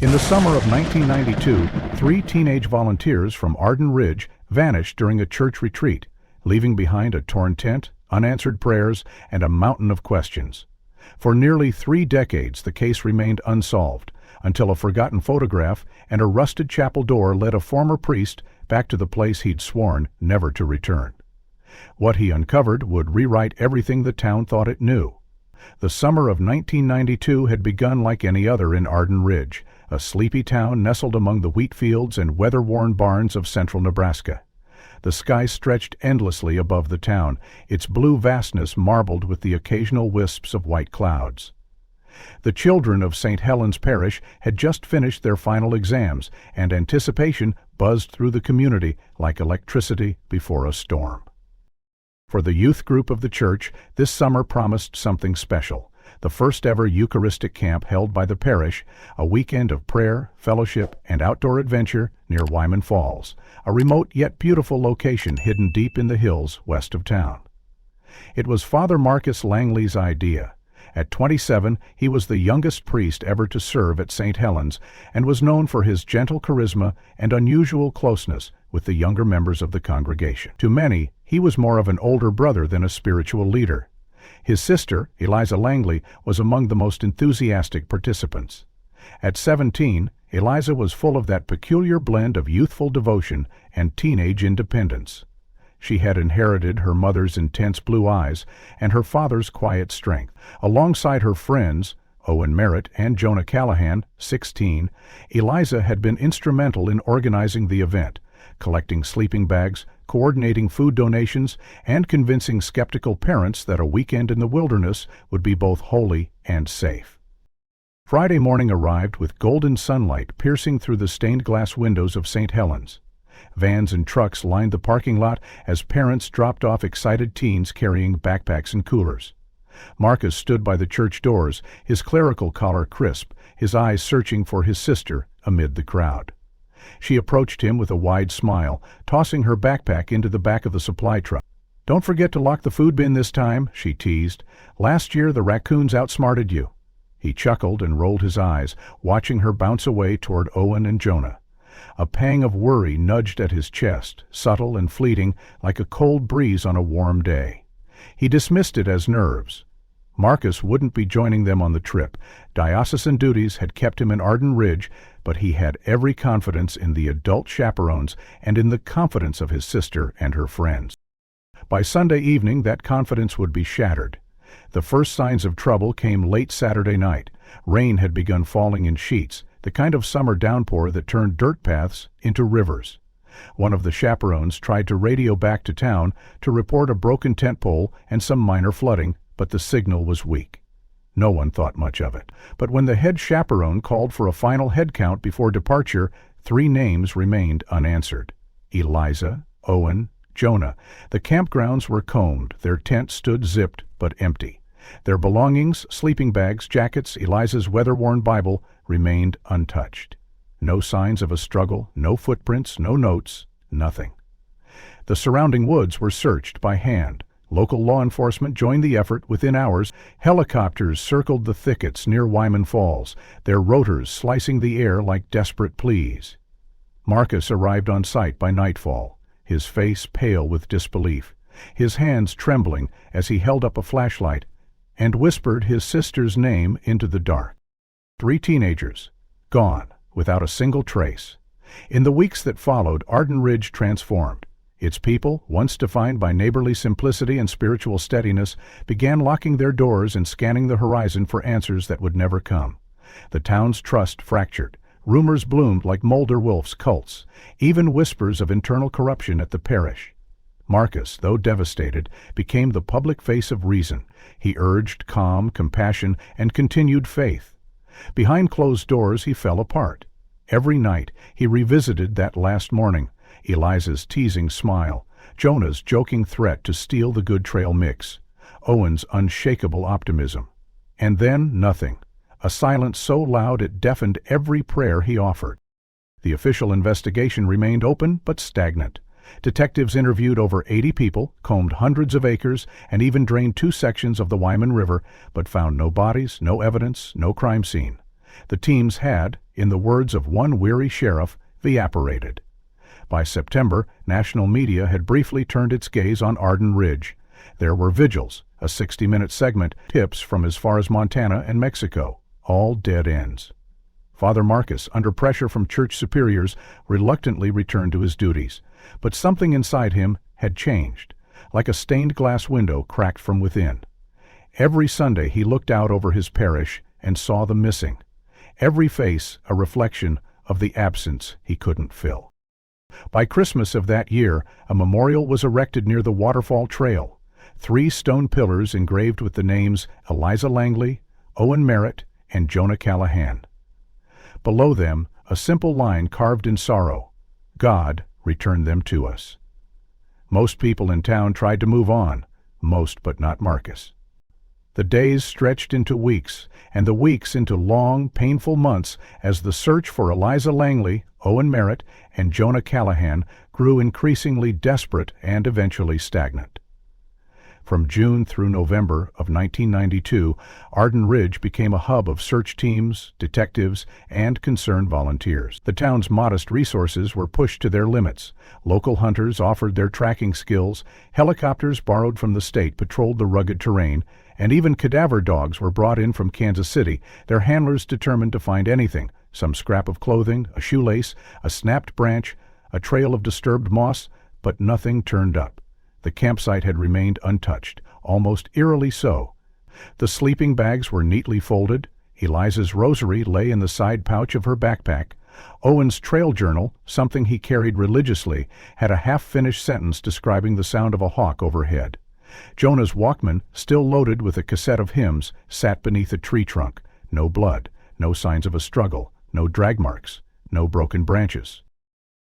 In the summer of 1992, 3 teenage volunteers from Arden Ridge vanished during a church retreat, leaving behind a torn tent, unanswered prayers, and a mountain of questions. For nearly 3 decades, the case remained unsolved, until a forgotten photograph and a rusted chapel door led a former priest back to the place he'd sworn never to return. What he uncovered would rewrite everything the town thought it knew. The summer of 1992 had begun like any other in Arden Ridge, a sleepy town nestled among the wheat fields and weather-worn barns of central Nebraska. The sky stretched endlessly above the town, its blue vastness marbled with the occasional wisps of white clouds. The children of St. Helens Parish had just finished their final exams, and anticipation buzzed through the community like electricity before a storm. For the youth group of the church, this summer promised something special. The first ever Eucharistic camp held by the parish, a weekend of prayer, fellowship, and outdoor adventure near Wyman Falls, a remote yet beautiful location hidden deep in the hills west of town. It was Father Marcus Langley's idea. At 27, he was the youngest priest ever to serve at St. Helens and was known for his gentle charisma and unusual closeness with the younger members of the congregation. To many, he was more of an older brother than a spiritual leader. His sister, Eliza Langley, was among the most enthusiastic participants. At 17, Eliza was full of that peculiar blend of youthful devotion and teenage independence. She had inherited her mother's intense blue eyes and her father's quiet strength. Alongside her friends, Owen Merritt and Jonah Callahan, 16, Eliza had been instrumental in organizing the event, collecting sleeping bags, coordinating food donations, and convincing skeptical parents that a weekend in the wilderness would be both holy and safe. Friday morning arrived with golden sunlight piercing through the stained glass windows of St. Helens. Vans and trucks lined the parking lot as parents dropped off excited teens carrying backpacks and coolers. Marcus stood by the church doors, his clerical collar crisp, his eyes searching for his sister amid the crowd. She approached him with a wide smile, tossing her backpack into the back of the supply truck. "Don't forget to lock the food bin this time," she teased. "Last year the raccoons outsmarted you." He chuckled and rolled his eyes, watching her bounce away toward Owen and Jonah. A pang of worry nudged at his chest, subtle and fleeting, like a cold breeze on a warm day. He dismissed it as nerves. Marcus wouldn't be joining them on the trip. Diocesan duties had kept him in Arden Ridge, but he had every confidence in the adult chaperones and in the confidence of his sister and her friends. By Sunday evening, that confidence would be shattered. The first signs of trouble came late Saturday night. Rain had begun falling in sheets, the kind of summer downpour that turned dirt paths into rivers. One of the chaperones tried to radio back to town to report a broken tent pole and some minor flooding, but the signal was weak. No one thought much of it. But when the head chaperone called for a final head count before departure, 3 names remained unanswered: Eliza, Owen, Jonah. The campgrounds were combed, their tent stood zipped but empty. Their belongings, sleeping bags, jackets, Eliza's weather-worn Bible, remained untouched. No signs of a struggle, no footprints, no notes, nothing. The surrounding woods were searched by hand. Local law enforcement joined the effort within hours. Helicopters circled the thickets near Wyman Falls, their rotors slicing the air like desperate pleas. Marcus arrived on site by nightfall, his face pale with disbelief, his hands trembling as he held up a flashlight and whispered his sister's name into the dark. 3 teenagers, gone, without a single trace. In the weeks that followed, Arden Ridge transformed. Its people, once defined by neighborly simplicity and spiritual steadiness, began locking their doors and scanning the horizon for answers that would never come. The town's trust fractured. Rumors bloomed like Mulder Wolf's cults, even whispers of internal corruption at the parish. Marcus, though devastated, became the public face of reason. He urged calm, compassion, and continued faith. Behind closed doors he fell apart. Every night he revisited that last morning, Eliza's teasing smile, Jonah's joking threat to steal the Good Trail mix, Owen's unshakable optimism. And then nothing, a silence so loud it deafened every prayer he offered. The official investigation remained open but stagnant. Detectives interviewed over 80 people, combed hundreds of acres, and even drained 2 sections of the Wyman River, but found no bodies, no evidence, no crime scene. The teams had, in the words of one weary sheriff, evaporated. By September, national media had briefly turned its gaze on Arden Ridge. There were vigils, a 60-minute segment, tips from as far as Montana and Mexico, all dead ends. Father Marcus, under pressure from church superiors, reluctantly returned to his duties. But something inside him had changed, like a stained glass window cracked from within. Every Sunday he looked out over his parish and saw the missing. Every face a reflection of the absence he couldn't fill. By Christmas of that year, a memorial was erected near the Waterfall Trail. 3 stone pillars engraved with the names Eliza Langley, Owen Merritt, and Jonah Callahan. Below them, a simple line carved in sorrow, "God returned them to us." Most people in town tried to move on, most but not Marcus. The days stretched into weeks, and the weeks into long, painful months as the search for Eliza Langley, Owen Merritt, and Jonah Callahan grew increasingly desperate and eventually stagnant. From June through November of 1992, Arden Ridge became a hub of search teams, detectives, and concerned volunteers. The town's modest resources were pushed to their limits. Local hunters offered their tracking skills, helicopters borrowed from the state patrolled the rugged terrain, and even cadaver dogs were brought in from Kansas City, their handlers determined to find anything, some scrap of clothing, a shoelace, a snapped branch, a trail of disturbed moss, but nothing turned up. The campsite had remained untouched, almost eerily so. The sleeping bags were neatly folded. Eliza's rosary lay in the side pouch of her backpack. Owen's trail journal, something he carried religiously, had a half-finished sentence describing the sound of a hawk overhead. Jonah's Walkman, still loaded with a cassette of hymns, sat beneath a tree trunk. No blood, no signs of a struggle, no drag marks, no broken branches.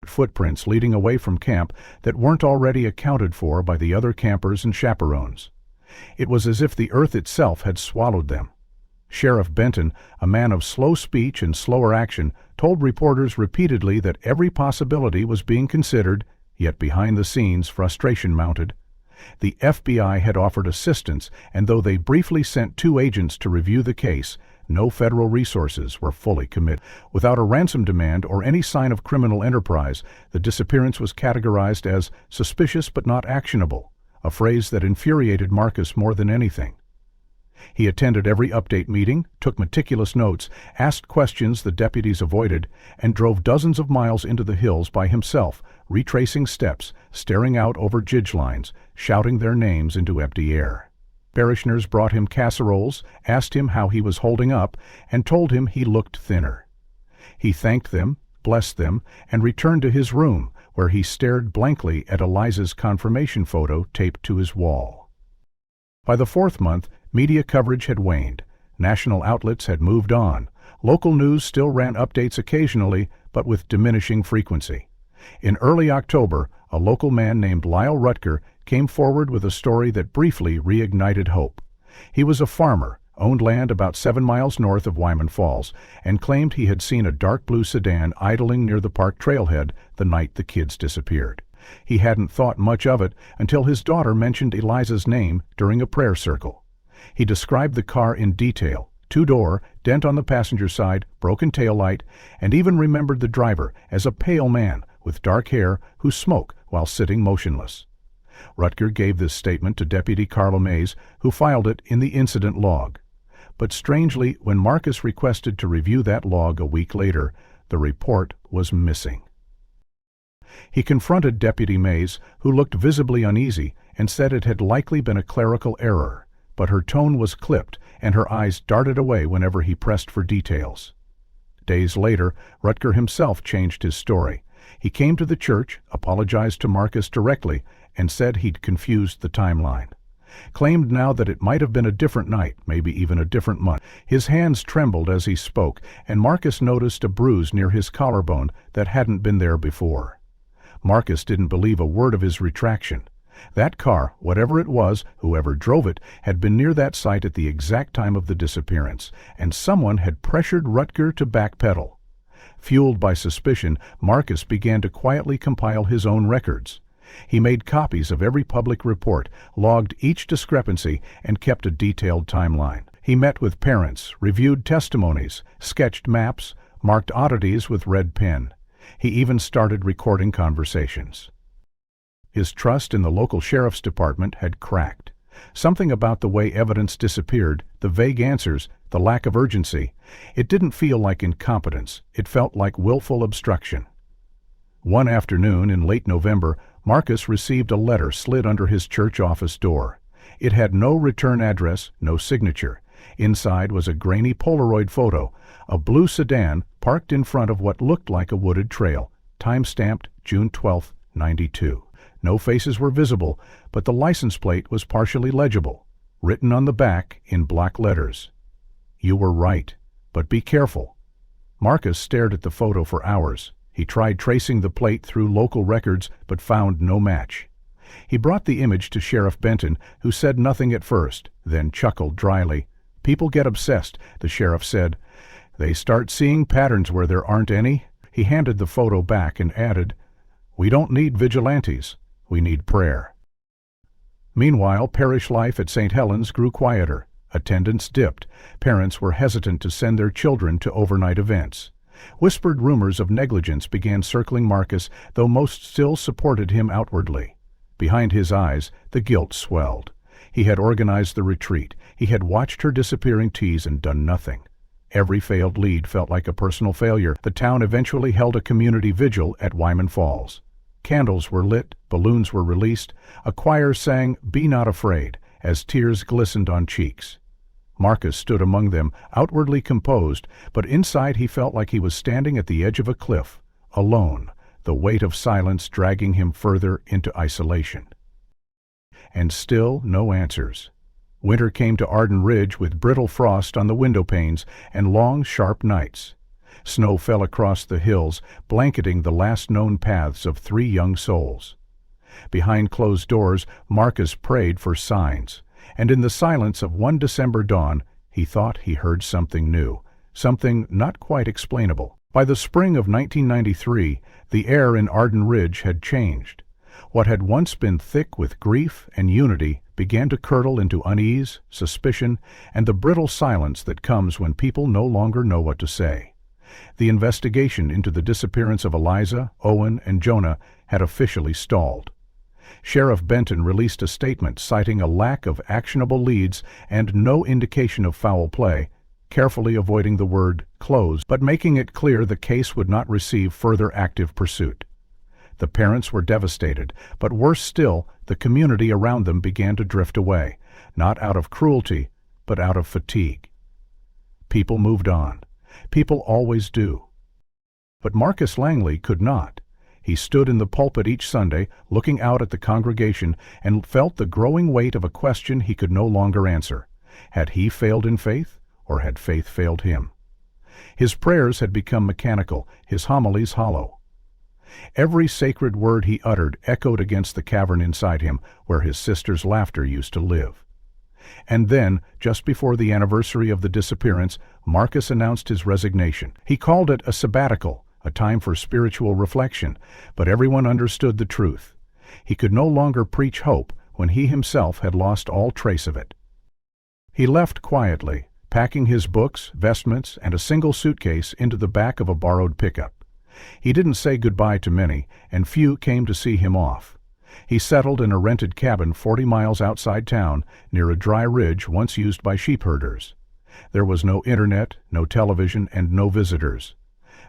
Footprints leading away from camp that weren't already accounted for by the other campers and chaperones. It was as if the earth itself had swallowed them. Sheriff Benton, a man of slow speech and slower action, told reporters repeatedly that every possibility was being considered, yet behind the scenes frustration mounted. The FBI had offered assistance, and though they briefly sent 2 agents to review the case, no federal resources were fully committed. Without a ransom demand or any sign of criminal enterprise, the disappearance was categorized as suspicious but not actionable, a phrase that infuriated Marcus more than anything. He attended every update meeting, took meticulous notes, asked questions the deputies avoided, and drove dozens of miles into the hills by himself, retracing steps, staring out over jidge lines, shouting their names into empty air. Parishioners brought him casseroles, asked him how he was holding up, and told him he looked thinner. He thanked them, blessed them, and returned to his room, where he stared blankly at Eliza's confirmation photo taped to his wall. By the 4th month, media coverage had waned. National outlets had moved on. Local news still ran updates occasionally, but with diminishing frequency. In early October, a local man named Lyle Rutger came forward with a story that briefly reignited hope. He was a farmer, owned land about 7 miles north of Wyman Falls, and claimed he had seen a dark blue sedan idling near the park trailhead the night the kids disappeared. He hadn't thought much of it until his daughter mentioned Eliza's name during a prayer circle. He described the car in detail, 2-door, dent on the passenger side, broken taillight, and even remembered the driver as a pale man with dark hair who smoked while sitting motionless. Rutger gave this statement to Deputy Carla Mays, who filed it in the incident log. But strangely, when Marcus requested to review that log a week later, the report was missing. He confronted Deputy Mays, who looked visibly uneasy, and said it had likely been a clerical error, but her tone was clipped and her eyes darted away whenever he pressed for details. Days later, Rutger himself changed his story. He came to the church, apologized to Marcus directly, and said he'd confused the timeline. Claimed now that it might have been a different night, maybe even a different month. His hands trembled as he spoke, and Marcus noticed a bruise near his collarbone that hadn't been there before. Marcus didn't believe a word of his retraction. That car, whatever it was, whoever drove it, had been near that site at the exact time of the disappearance, and someone had pressured Rutger to backpedal. Fueled by suspicion, Marcus began to quietly compile his own records. He made copies of every public report, logged each discrepancy, and kept a detailed timeline. He met with parents, reviewed testimonies, sketched maps, marked oddities with red pen. He even started recording conversations. His trust in the local sheriff's department had cracked. Something about the way evidence disappeared, the vague answers, the lack of urgency. It didn't feel like incompetence. It felt like willful obstruction. One afternoon in late November, Marcus received a letter slid under his church office door. It had no return address, no signature. Inside was a grainy Polaroid photo, a blue sedan parked in front of what looked like a wooded trail, time-stamped June 12, '92. No faces were visible, but the license plate was partially legible, written on the back in black letters. "You were right, but be careful." Marcus stared at the photo for hours. He tried tracing the plate through local records, but found no match. He brought the image to Sheriff Benton, who said nothing at first, then chuckled dryly. "People get obsessed," the sheriff said. "They start seeing patterns where there aren't any." He handed the photo back and added, "We don't need vigilantes. We need prayer." Meanwhile, parish life at St. Helens grew quieter. Attendance dipped. Parents were hesitant to send their children to overnight events. Whispered rumors of negligence began circling Marcus, though most still supported him outwardly. Behind his eyes, the guilt swelled. He had organized the retreat. He had watched her disappearing teas and done nothing. Every failed lead felt like a personal failure. The town eventually held a community vigil at Wyman Falls. Candles were lit, balloons were released, a choir sang "Be Not Afraid" as tears glistened on cheeks. Marcus stood among them, outwardly composed, but inside he felt like he was standing at the edge of a cliff, alone, the weight of silence dragging him further into isolation. And still no answers. Winter came to Arden Ridge with brittle frost on the window panes and long, sharp nights. Snow fell across the hills, blanketing the last known paths of 3 young souls. Behind closed doors, Marcus prayed for signs, and in the silence of one December dawn, he thought he heard something new, something not quite explainable. By the spring of 1993, the air in Arden Ridge had changed. What had once been thick with grief and unity began to curdle into unease, suspicion, and the brittle silence that comes when people no longer know what to say. The investigation into the disappearance of Eliza, Owen, and Jonah had officially stalled. Sheriff Benton released a statement citing a lack of actionable leads and no indication of foul play, carefully avoiding the word "closed," but making it clear the case would not receive further active pursuit. The parents were devastated, but worse still, the community around them began to drift away, not out of cruelty, but out of fatigue. People moved on. People always do. But Marcus Langley could not. He stood in the pulpit each Sunday, looking out at the congregation, and felt the growing weight of a question he could no longer answer. Had he failed in faith, or had faith failed him? His prayers had become mechanical, his homilies hollow. Every sacred word he uttered echoed against the cavern inside him, where his sister's laughter used to live. And then, just before the anniversary of the disappearance, Marcus announced his resignation. He called it a sabbatical, a time for spiritual reflection, but everyone understood the truth. He could no longer preach hope when he himself had lost all trace of it. He left quietly, packing his books, vestments, and a single suitcase into the back of a borrowed pickup. He didn't say goodbye to many, and few came to see him off. He settled in a rented cabin 40 miles outside town, near a dry ridge once used by sheep herders. There was no internet, no television, and no visitors.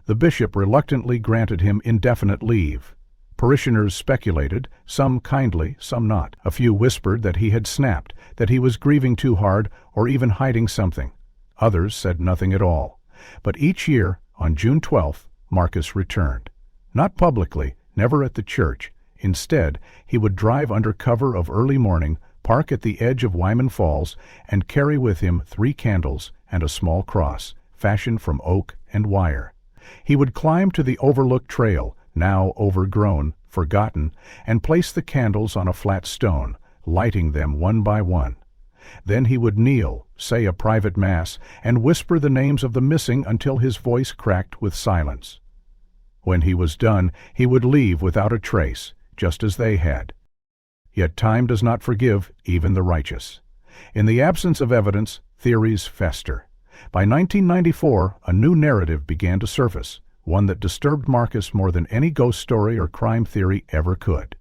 The bishop reluctantly granted him indefinite leave. Parishioners speculated, some kindly, some not. A few whispered that he had snapped, that he was grieving too hard, or even hiding something. Others said nothing at all. But each year, on June 12th, Marcus returned. Not publicly, never at the church. Instead, he would drive under cover of early morning, park at the edge of Wyman Falls, and carry with him 3 candles and a small cross, fashioned from oak and wire. He would climb to the overlooked trail, now overgrown, forgotten, and place the candles on a flat stone, lighting them one by one. Then he would kneel, say a private mass, and whisper the names of the missing until his voice cracked with silence. When he was done, he would leave without a trace, just as they had. Yet time does not forgive even the righteous. In the absence of evidence, theories fester. By 1994, a new narrative began to surface, one that disturbed Marcus more than any ghost story or crime theory ever could.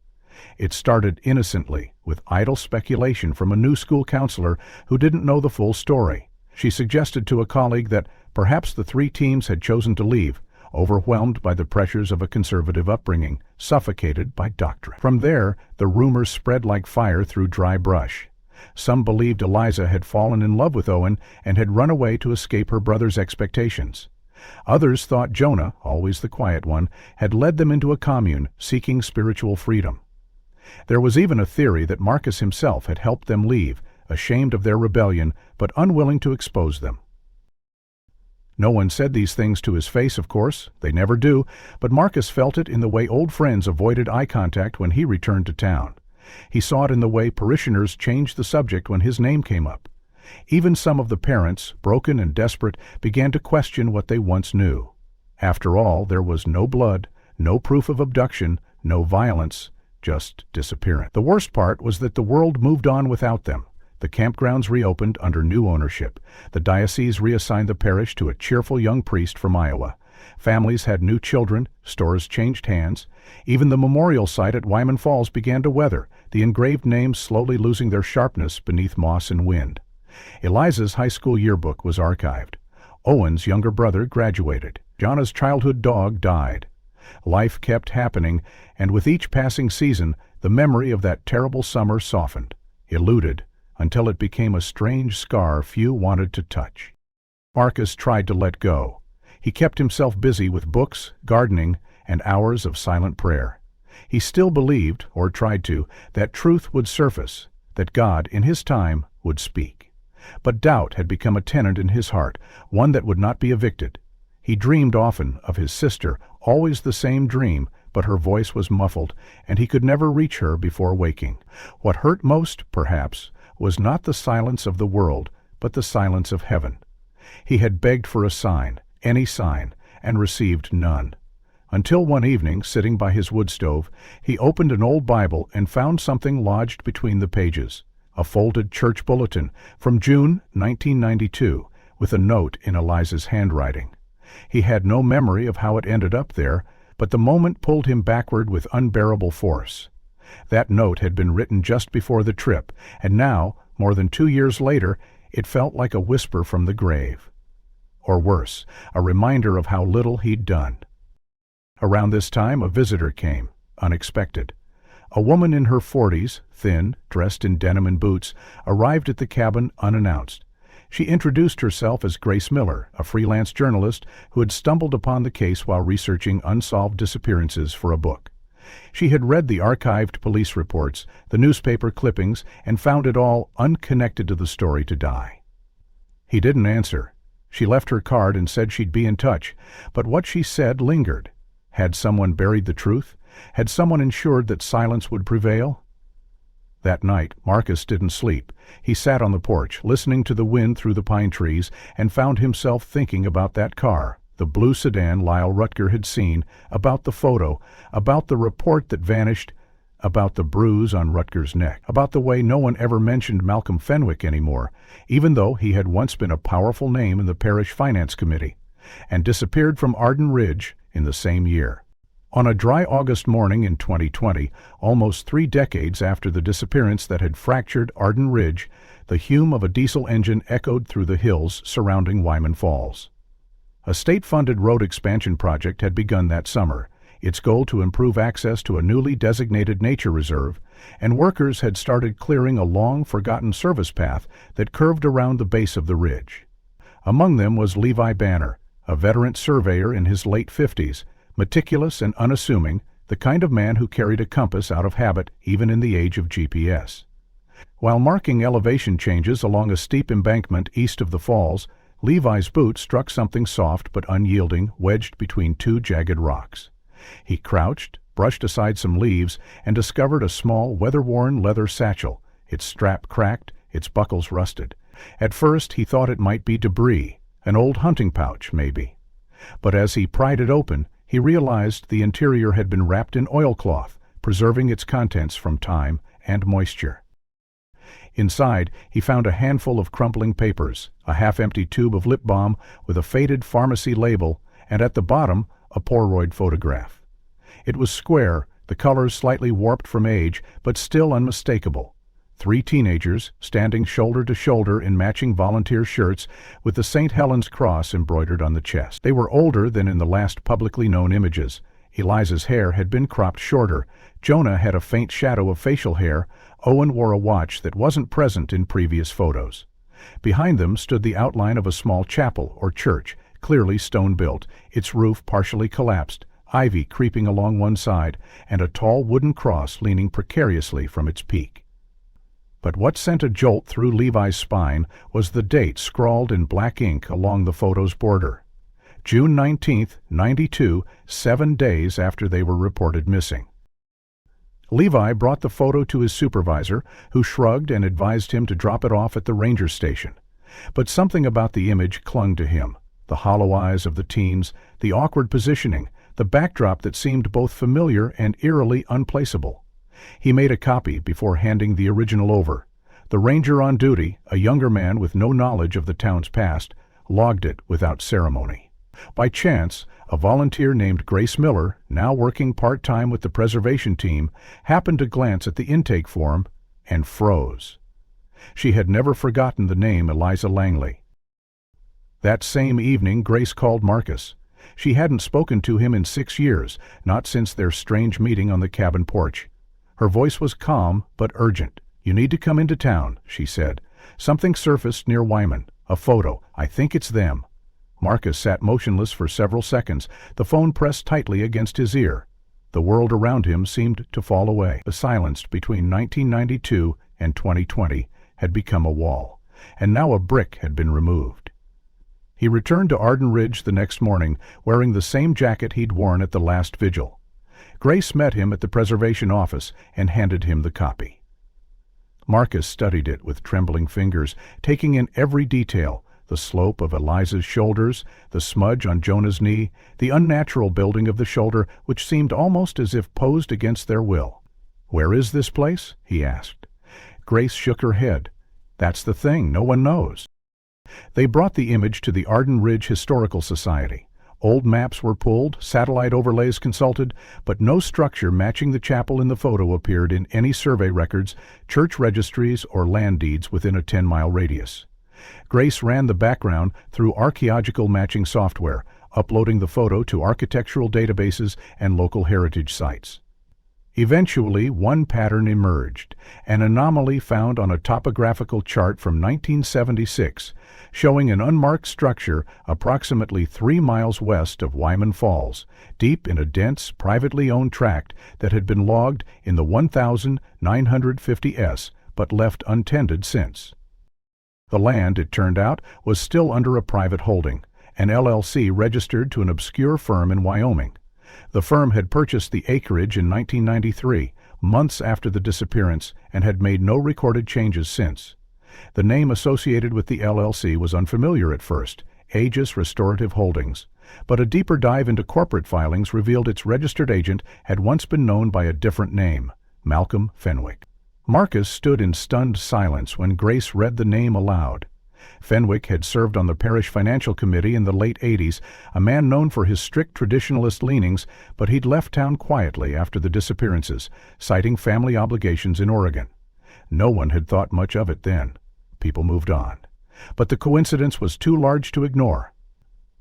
It started innocently, with idle speculation from a new school counselor who didn't know the full story. She suggested to a colleague that perhaps the three teens had chosen to leave, overwhelmed by the pressures of a conservative upbringing, suffocated by doctrine. From there, the rumors spread like fire through dry brush. Some believed Eliza had fallen in love with Owen and had run away to escape her brother's expectations. Others thought Jonah, always the quiet one, had led them into a commune seeking spiritual freedom. There was even a theory that Marcus himself had helped them leave, ashamed of their rebellion but unwilling to expose them. No one said these things to his face, of course. They never do, but Marcus felt it in the way old friends avoided eye contact when he returned to town. He saw it in the way parishioners changed the subject when his name came up. Even some of the parents, broken and desperate, began to question what they once knew. After all, there was no blood, no proof of abduction, no violence, just disappearance. The worst part was that the world moved on without them. The campgrounds reopened under new ownership. The diocese reassigned the parish to a cheerful young priest from Iowa. Families had new children, stores changed hands. Even the memorial site at Wyman Falls began to weather, the engraved names slowly losing their sharpness beneath moss and wind. Eliza's high school yearbook was archived. Owen's younger brother graduated. Jonah's childhood dog died. Life kept happening, and with each passing season, the memory of that terrible summer softened, eluded, until it became a strange scar few wanted to touch. Marcus tried to let go. He kept himself busy with books, gardening, and hours of silent prayer. He still believed, or tried to, that truth would surface, that God, in His time, would speak. But doubt had become a tenant in his heart, one that would not be evicted. He dreamed often of his sister, always the same dream, but her voice was muffled, and he could never reach her before waking. What hurt most, perhaps, was not the silence of the world, but the silence of heaven. He had begged for a sign, any sign, and received none. Until one evening, sitting by his wood stove, he opened an old Bible and found something lodged between the pages, a folded church bulletin from June 1992, with a note in Eliza's handwriting. He had no memory of how it ended up there, but the moment pulled him backward with unbearable force. That note had been written just before the trip, and now, more than 2 years later, it felt like a whisper from the grave. Or worse, a reminder of how little he'd done. Around this time, a visitor came, unexpected. A woman in her 40s, thin, dressed in denim and boots, arrived at the cabin unannounced. She introduced herself as Grace Miller, a freelance journalist who had stumbled upon the case while researching unsolved disappearances for a book. She had read the archived police reports, the newspaper clippings, and found it all unconnected to the story to die. He didn't answer. She left her card and said she'd be in touch, but what she said lingered. Had someone buried the truth? Had someone ensured that silence would prevail? That night, Marcus didn't sleep. He sat on the porch, listening to the wind through the pine trees, and found himself thinking about that car, the blue sedan Lyle Rutger had seen, about the photo, about the report that vanished, about the bruise on Rutger's neck, about the way no one ever mentioned Malcolm Fenwick anymore, even though he had once been a powerful name in the parish finance committee, and disappeared from Arden Ridge in the same year. On a dry August morning in 2020, almost 3 decades after the disappearance that had fractured Arden Ridge, the hum of a diesel engine echoed through the hills surrounding Wyman Falls. A state-funded road expansion project had begun that summer, its goal to improve access to a newly designated nature reserve, and workers had started clearing a long-forgotten service path that curved around the base of the ridge. Among them was Levi Banner, a veteran surveyor in his late 50s, meticulous and unassuming, the kind of man who carried a compass out of habit even in the age of GPS. While marking elevation changes along a steep embankment east of the falls, Levi's boot struck something soft but unyielding wedged between 2 jagged rocks. He crouched, brushed aside some leaves, and discovered a small, weather-worn leather satchel, its strap cracked, its buckles rusted. At first he thought it might be debris, an old hunting pouch, maybe. But as he pried it open, he realized the interior had been wrapped in oilcloth, preserving its contents from time and moisture. Inside, he found a handful of crumpling papers, a half-empty tube of lip balm with a faded pharmacy label, and at the bottom, a Polaroid photograph. It was square, the colors slightly warped from age, but still unmistakable. 3 teenagers, standing shoulder to shoulder in matching volunteer shirts with the St. Helens cross embroidered on the chest. They were older than in the last publicly known images. Eliza's hair had been cropped shorter, Jonah had a faint shadow of facial hair, Owen wore a watch that wasn't present in previous photos. Behind them stood the outline of a small chapel or church, clearly stone-built, its roof partially collapsed, ivy creeping along one side, and a tall wooden cross leaning precariously from its peak. But what sent a jolt through Levi's spine was the date scrawled in black ink along the photo's border. June 19, 92, 7 days after they were reported missing. Levi brought the photo to his supervisor, who shrugged and advised him to drop it off at the ranger station. But something about the image clung to him. The hollow eyes of the teens, the awkward positioning, the backdrop that seemed both familiar and eerily unplaceable. He made a copy before handing the original over. The ranger on duty, a younger man with no knowledge of the town's past, logged it without ceremony. By chance, a volunteer named Grace Miller, now working part-time with the preservation team, happened to glance at the intake form and froze. She had never forgotten the name Eliza Langley. That same evening, Grace called Marcus. She hadn't spoken to him in 6 years, not since their strange meeting on the cabin porch. Her voice was calm but urgent. "You need to come into town," she said. "Something surfaced near Wyman. A photo. I think it's them." Marcus sat motionless for several seconds, the phone pressed tightly against his ear. The world around him seemed to fall away. The silence between 1992 and 2020 had become a wall, and now a brick had been removed. He returned to Arden Ridge the next morning, wearing the same jacket he'd worn at the last vigil. Grace met him at the preservation office and handed him the copy. Marcus studied it with trembling fingers, taking in every detail: the slope of Eliza's shoulders, the smudge on Jonah's knee, the unnatural building of the shoulder which seemed almost as if posed against their will. "Where is this place?" he asked. Grace shook her head. "That's the thing, no one knows." They brought the image to the Arden Ridge Historical Society. Old maps were pulled, satellite overlays consulted, but no structure matching the chapel in the photo appeared in any survey records, church registries, or land deeds within a 10-mile radius. Grace ran the background through archaeological matching software, uploading the photo to architectural databases and local heritage sites. Eventually, one pattern emerged, an anomaly found on a topographical chart from 1976, showing an unmarked structure approximately 3 miles west of Wyman Falls, deep in a dense, privately owned tract that had been logged in the 1950s, but left untended since. The land, it turned out, was still under a private holding, an LLC registered to an obscure firm in Wyoming. The firm had purchased the acreage in 1993, months after the disappearance, and had made no recorded changes since. The name associated with the LLC was unfamiliar at first, Aegis Restorative Holdings, but a deeper dive into corporate filings revealed its registered agent had once been known by a different name, Malcolm Fenwick. Marcus stood in stunned silence when Grace read the name aloud. Fenwick had served on the parish financial committee in the late 80s, a man known for his strict traditionalist leanings, but he'd left town quietly after the disappearances, citing family obligations in Oregon. No one had thought much of it then. People moved on. But the coincidence was too large to ignore.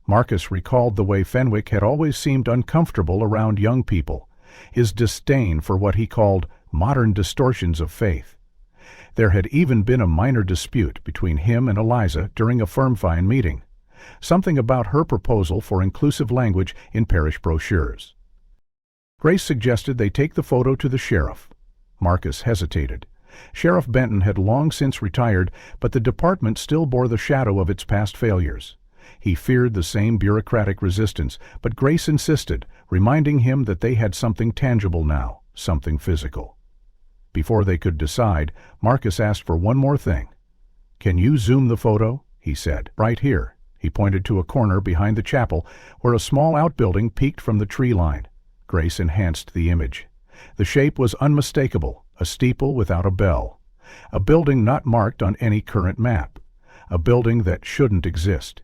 Marcus recalled the way Fenwick had always seemed uncomfortable around young people, his disdain for what he called modern distortions of faith. There had even been a minor dispute between him and Eliza during a firm-fine meeting, something about her proposal for inclusive language in parish brochures. Grace suggested they take the photo to the sheriff. Marcus hesitated. Sheriff Benton had long since retired, but the department still bore the shadow of its past failures. He feared the same bureaucratic resistance, but Grace insisted, reminding him that they had something tangible now, something physical. Before they could decide, Marcus asked for one more thing. "Can you zoom the photo?" he said. "Right here." He pointed to a corner behind the chapel where a small outbuilding peeked from the tree line. Grace enhanced the image. The shape was unmistakable, a steeple without a bell. A building not marked on any current map. A building that shouldn't exist.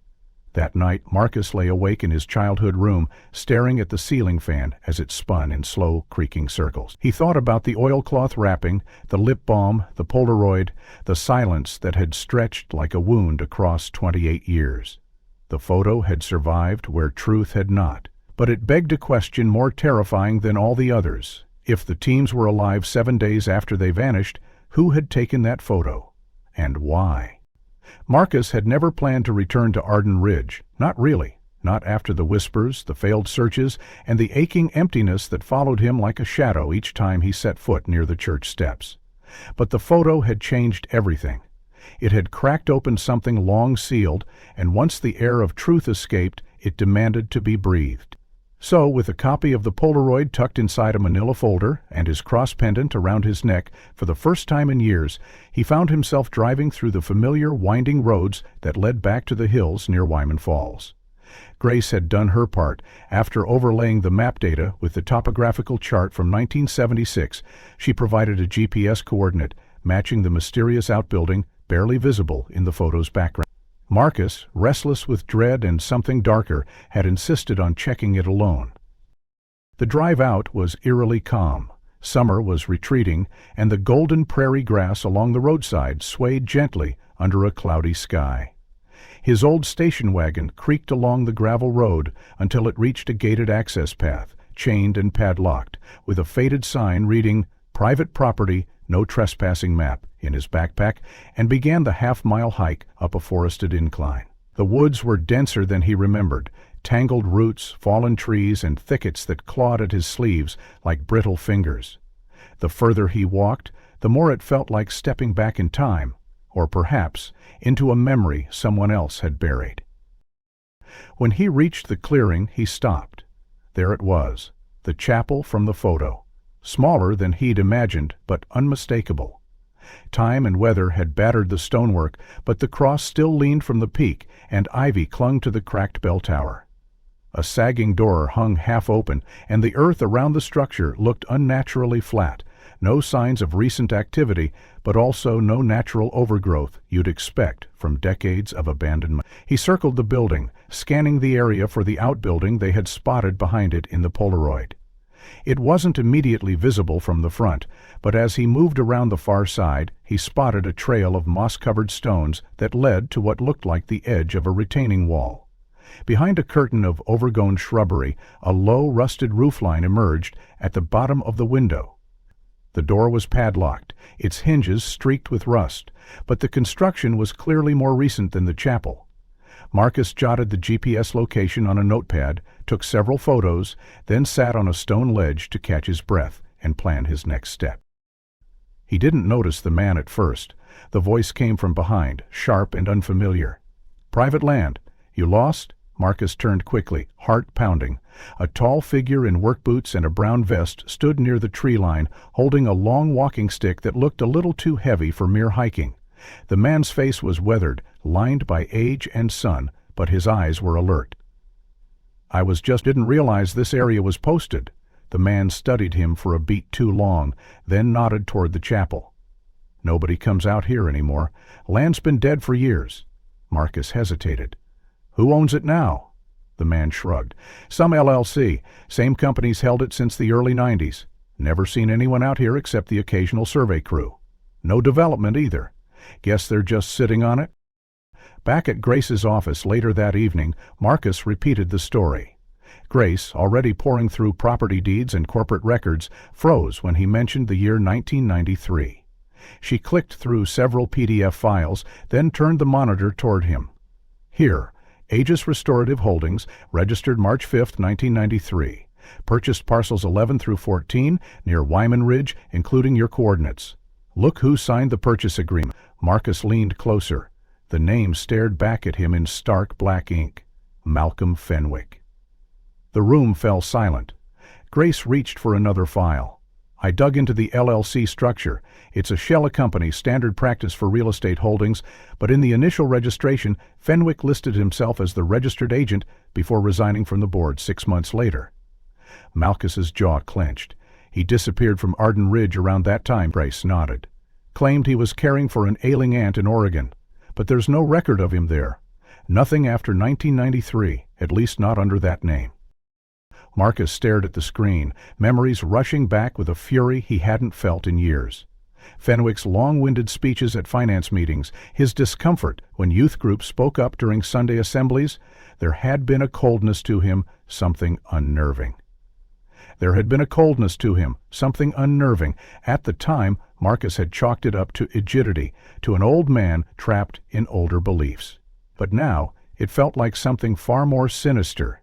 That night, Marcus lay awake in his childhood room, staring at the ceiling fan as it spun in slow, creaking circles. He thought about the oilcloth wrapping, the lip balm, the Polaroid, the silence that had stretched like a wound across 28 years. The photo had survived where truth had not. But it begged a question more terrifying than all the others. If the teams were alive 7 days after they vanished, who had taken that photo? And why? Marcus had never planned to return to Arden Ridge. Not really. Not after the whispers, the failed searches, and the aching emptiness that followed him like a shadow each time he set foot near the church steps. But the photo had changed everything. It had cracked open something long sealed, and once the air of truth escaped, it demanded to be breathed. So, with a copy of the Polaroid tucked inside a manila folder and his cross pendant around his neck, for the first time in years, he found himself driving through the familiar winding roads that led back to the hills near Wyman Falls. Grace had done her part. After overlaying the map data with the topographical chart from 1976, she provided a GPS coordinate, matching the mysterious outbuilding barely visible in the photo's background. Marcus, restless with dread and something darker, had insisted on checking it alone. The drive out was eerily calm. Summer was retreating, and the golden prairie grass along the roadside swayed gently under a cloudy sky. His old station wagon creaked along the gravel road until it reached a gated access path, chained and padlocked, with a faded sign reading, "Private property, no trespassing" map in his backpack, and began the half-mile hike up a forested incline. The woods were denser than he remembered, tangled roots, fallen trees, and thickets that clawed at his sleeves like brittle fingers. The further he walked, the more it felt like stepping back in time, or perhaps into a memory someone else had buried. When he reached the clearing, he stopped. There it was, the chapel from the photo. Smaller than he'd imagined, but unmistakable. Time and weather had battered the stonework, but the cross still leaned from the peak, and ivy clung to the cracked bell tower. A sagging door hung half open, and the earth around the structure looked unnaturally flat. No signs of recent activity, but also no natural overgrowth you'd expect from decades of abandonment. He circled the building, scanning the area for the outbuilding they had spotted behind it in the Polaroid. It wasn't immediately visible from the front, but as he moved around the far side, he spotted a trail of moss-covered stones that led to what looked like the edge of a retaining wall. Behind a curtain of overgrown shrubbery, a low, rusted roofline emerged at the bottom of the window. The door was padlocked, its hinges streaked with rust, but the construction was clearly more recent than the chapel. Marcus jotted the GPS location on a notepad, took several photos, then sat on a stone ledge to catch his breath and plan his next step. He didn't notice the man at first. The voice came from behind, sharp and unfamiliar. "Private land. You lost?" Marcus turned quickly, heart pounding. A tall figure in work boots and a brown vest stood near the tree line, holding a long walking stick that looked a little too heavy for mere hiking. The man's face was weathered, lined by age and sun, but his eyes were alert. Didn't realize this area was posted." The man studied him for a beat too long, then nodded toward the chapel. "Nobody comes out here anymore. Land's been dead for years." Marcus hesitated. "Who owns it now?" The man shrugged. "Some LLC. Same company's held it since the early 90s. Never seen anyone out here except the occasional survey crew. No development either. Guess they're just sitting on it?" Back at Grace's office later that evening, Marcus repeated the story. Grace, already poring through property deeds and corporate records, froze when he mentioned the year 1993. She clicked through several PDF files, then turned the monitor toward him. "Here, Aegis Restorative Holdings, registered March 5, 1993. Purchased parcels 11 through 14 near Wyman Ridge, including your coordinates. Look who signed the purchase agreement." Marcus leaned closer. The name stared back at him in stark black ink. Malcolm Fenwick. The room fell silent. Grace reached for another file. "I dug into the LLC structure. It's a shell company, standard practice for real estate holdings, but in the initial registration, Fenwick listed himself as the registered agent before resigning from the board 6 months later." Malchus's jaw clenched. "He disappeared from Arden Ridge around that time." Grace nodded. claimed he was caring for an ailing aunt in Oregon, but there's no record of him there. Nothing after 1993, at least not under that name. Marcus stared at the screen, memories rushing back with a fury he hadn't felt in years. Fenwick's long-winded speeches at finance meetings, his discomfort when youth groups spoke up during Sunday assemblies. There had been a coldness to him, something unnerving. There had been a coldness to him, something unnerving. At the time, Marcus had chalked it up to rigidity, to an old man trapped in older beliefs. But now, it felt like something far more sinister.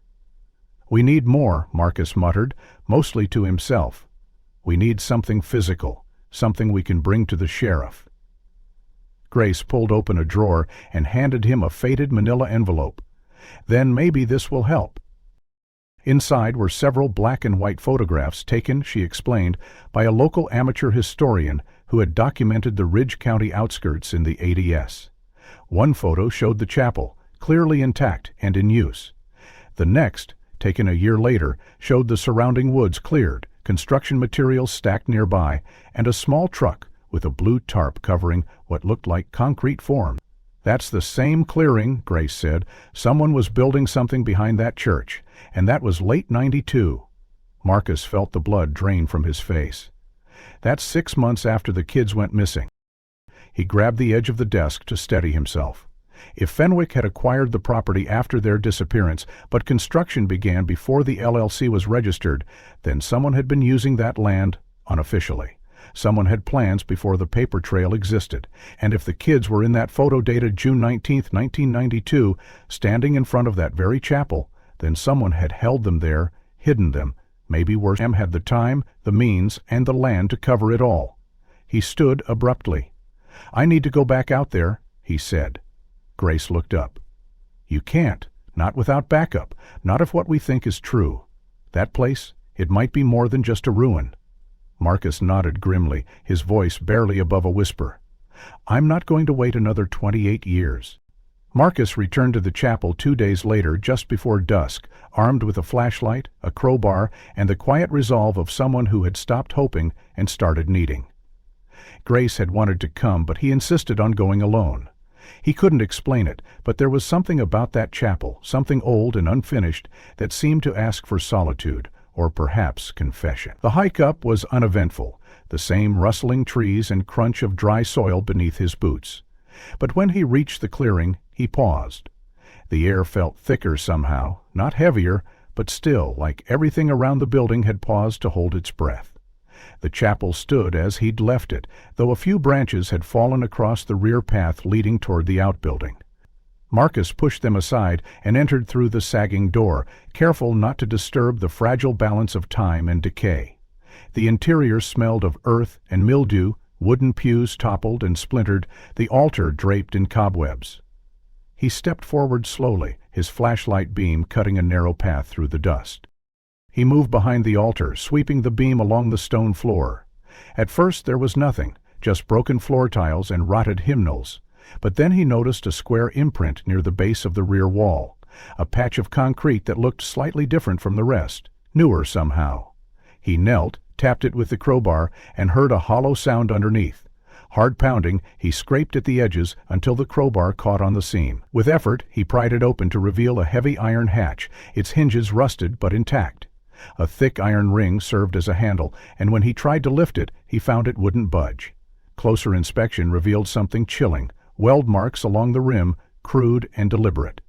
"We need more," Marcus muttered, mostly to himself. "We need something physical, something we can bring to the sheriff." Grace pulled open a drawer and handed him a faded manila envelope. "Then maybe this will help." Inside were several black and white photographs taken, she explained, by a local amateur historian who had documented the Ridge County outskirts in the 80s. One photo showed the chapel, clearly intact and in use. The next, taken a year later, showed the surrounding woods cleared, construction materials stacked nearby, and a small truck with a blue tarp covering what looked like concrete form. "That's the same clearing," Grace said. "Someone was building something behind that church, and that was late '92. Marcus felt the blood drain from his face. "That's 6 months after the kids went missing." He grabbed the edge of the desk to steady himself. If Fenwick had acquired the property after their disappearance, but construction began before the LLC was registered, then someone had been using that land unofficially. Someone had plans before the paper trail existed, and if the kids were in that photo dated June 19, 1992, standing in front of that very chapel, then someone had held them there, hidden them, maybe worse, had the time, the means, and the land to cover it all. He stood abruptly. "I need to go back out there," he said. Grace looked up. "You can't, not without backup, not if what we think is true. That place, it might be more than just a ruin." Marcus nodded grimly, his voice barely above a whisper. "I'm not going to wait another 28 years. Marcus returned to the chapel 2 days later, just before dusk, armed with a flashlight, a crowbar, and the quiet resolve of someone who had stopped hoping and started needing. Grace had wanted to come, but he insisted on going alone. He couldn't explain it, but there was something about that chapel, something old and unfinished, that seemed to ask for solitude, or perhaps confession. The hike up was uneventful, the same rustling trees and crunch of dry soil beneath his boots. But when he reached the clearing, he paused. The air felt thicker somehow, not heavier, but still like everything around the building had paused to hold its breath. The chapel stood as he'd left it, though a few branches had fallen across the rear path leading toward the outbuilding. Marcus pushed them aside and entered through the sagging door, careful not to disturb the fragile balance of time and decay. The interior smelled of earth and mildew, wooden pews toppled and splintered, the altar draped in cobwebs. He stepped forward slowly, his flashlight beam cutting a narrow path through the dust. He moved behind the altar, sweeping the beam along the stone floor. At first there was nothing, just broken floor tiles and rotted hymnals. But then he noticed a square imprint near the base of the rear wall, a patch of concrete that looked slightly different from the rest, newer somehow. He knelt, tapped it with the crowbar, and heard a hollow sound underneath. Hard pounding, he scraped at the edges until the crowbar caught on the seam. With effort, he pried it open to reveal a heavy iron hatch, its hinges rusted but intact. A thick iron ring served as a handle, and when he tried to lift it, he found it wouldn't budge. Closer inspection revealed something chilling. Weld marks along the rim, crude and deliberate.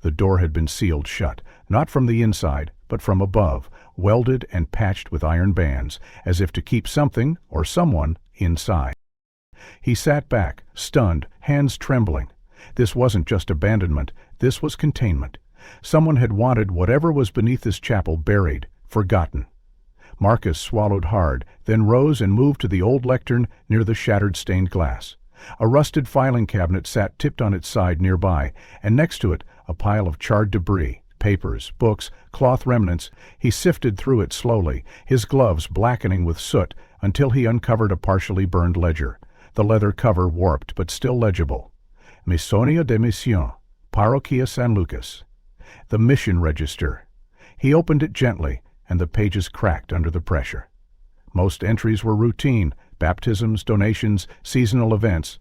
The door had been sealed shut, not from the inside, but from above, welded and patched with iron bands, as if to keep something, or someone, inside. He sat back, stunned, hands trembling. This wasn't just abandonment, this was containment. Someone had wanted whatever was beneath this chapel buried, forgotten. Marcus swallowed hard, then rose and moved to the old lectern near the shattered stained glass. A rusted filing cabinet sat tipped on its side nearby, and next to it a pile of charred debris, papers, books, cloth remnants. He sifted through it slowly, his gloves blackening with soot, until he uncovered a partially burned ledger, the leather cover warped but still legible. Missonia de Mission, Parroquia San Lucas. The mission register. He opened it gently, and the pages cracked under the pressure. Most entries were routine, baptisms, donations, seasonal events.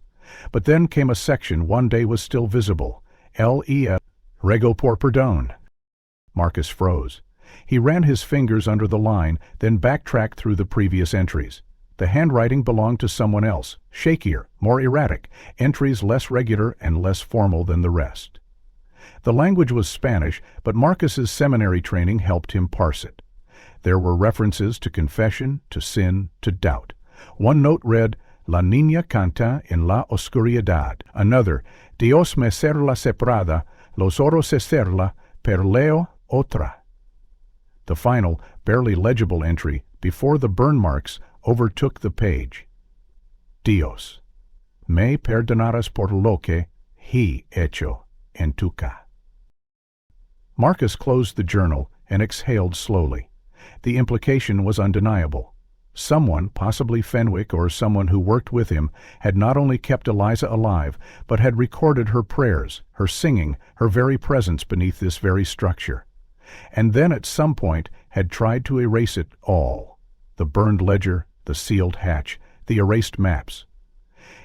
But then came a section one day was still visible. LES, Rego por perdón. Marcus froze. He ran his fingers under the line, then backtracked through the previous entries. The handwriting belonged to someone else, shakier, more erratic, entries less regular and less formal than the rest. The language was Spanish, but Marcus's seminary training helped him parse it. There were references to confession, to sin, to doubt. One note read, La niña canta en la oscuridad. Another, Dios me cerra la separada, los oros se cerra, per leo otra. The final, barely legible entry, before the burn marks, overtook the page. Dios, me perdonarás por lo que he hecho en tu casa. Marcus closed the journal and exhaled slowly. The implication was undeniable. Someone, possibly Fenwick or someone who worked with him, had not only kept Eliza alive, but had recorded her prayers, her singing, her very presence beneath this very structure. And then at some point had tried to erase it all. The burned ledger, the sealed hatch, the erased maps.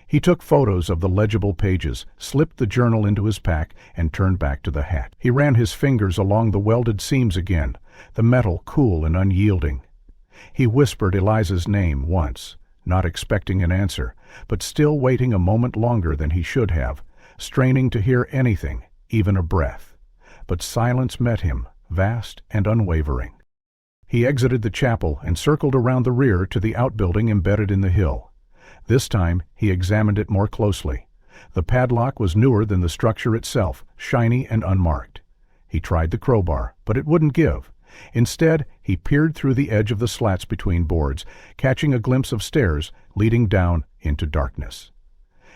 He took photos of the legible pages, slipped the journal into his pack, and turned back to the hatch. He ran his fingers along the welded seams again, the metal cool and unyielding. He whispered Eliza's name once, not expecting an answer, but still waiting a moment longer than he should have, straining to hear anything, even a breath. But silence met him, vast and unwavering. He exited the chapel and circled around the rear to the outbuilding embedded in the hill. This time he examined it more closely. The padlock was newer than the structure itself, shiny and unmarked. He tried the crowbar, but it wouldn't give. Instead, he peered through the edge of the slats between boards, catching a glimpse of stairs leading down into darkness.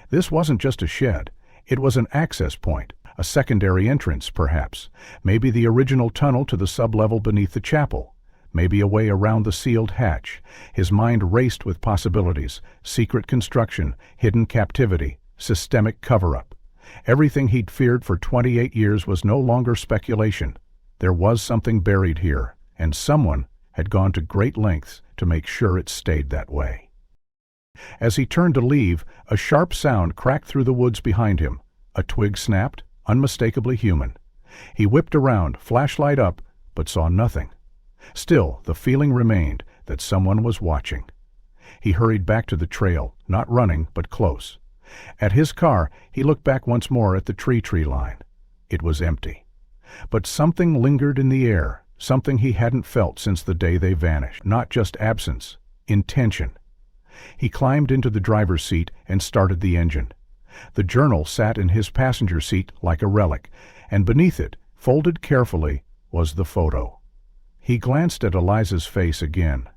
This wasn't just a shed. It was an access point, a secondary entrance, perhaps, maybe the original tunnel to the sublevel beneath the chapel. Maybe a way around the sealed hatch. His mind raced with possibilities, secret construction, hidden captivity, systemic cover-up. Everything he'd feared for 28 years was no longer speculation. There was something buried here, and someone had gone to great lengths to make sure it stayed that way. As he turned to leave, a sharp sound cracked through the woods behind him. A twig snapped, unmistakably human. He whipped around, flashlight up, but saw nothing. Still, the feeling remained that someone was watching. He hurried back to the trail, not running, but close. At his car, he looked back once more at the tree line. It was empty. But something lingered in the air, something he hadn't felt since the day they vanished. Not just absence, intention. He climbed into the driver's seat and started the engine. The journal sat in his passenger seat like a relic, and beneath it, folded carefully, was the photo. He glanced at Eliza's face again.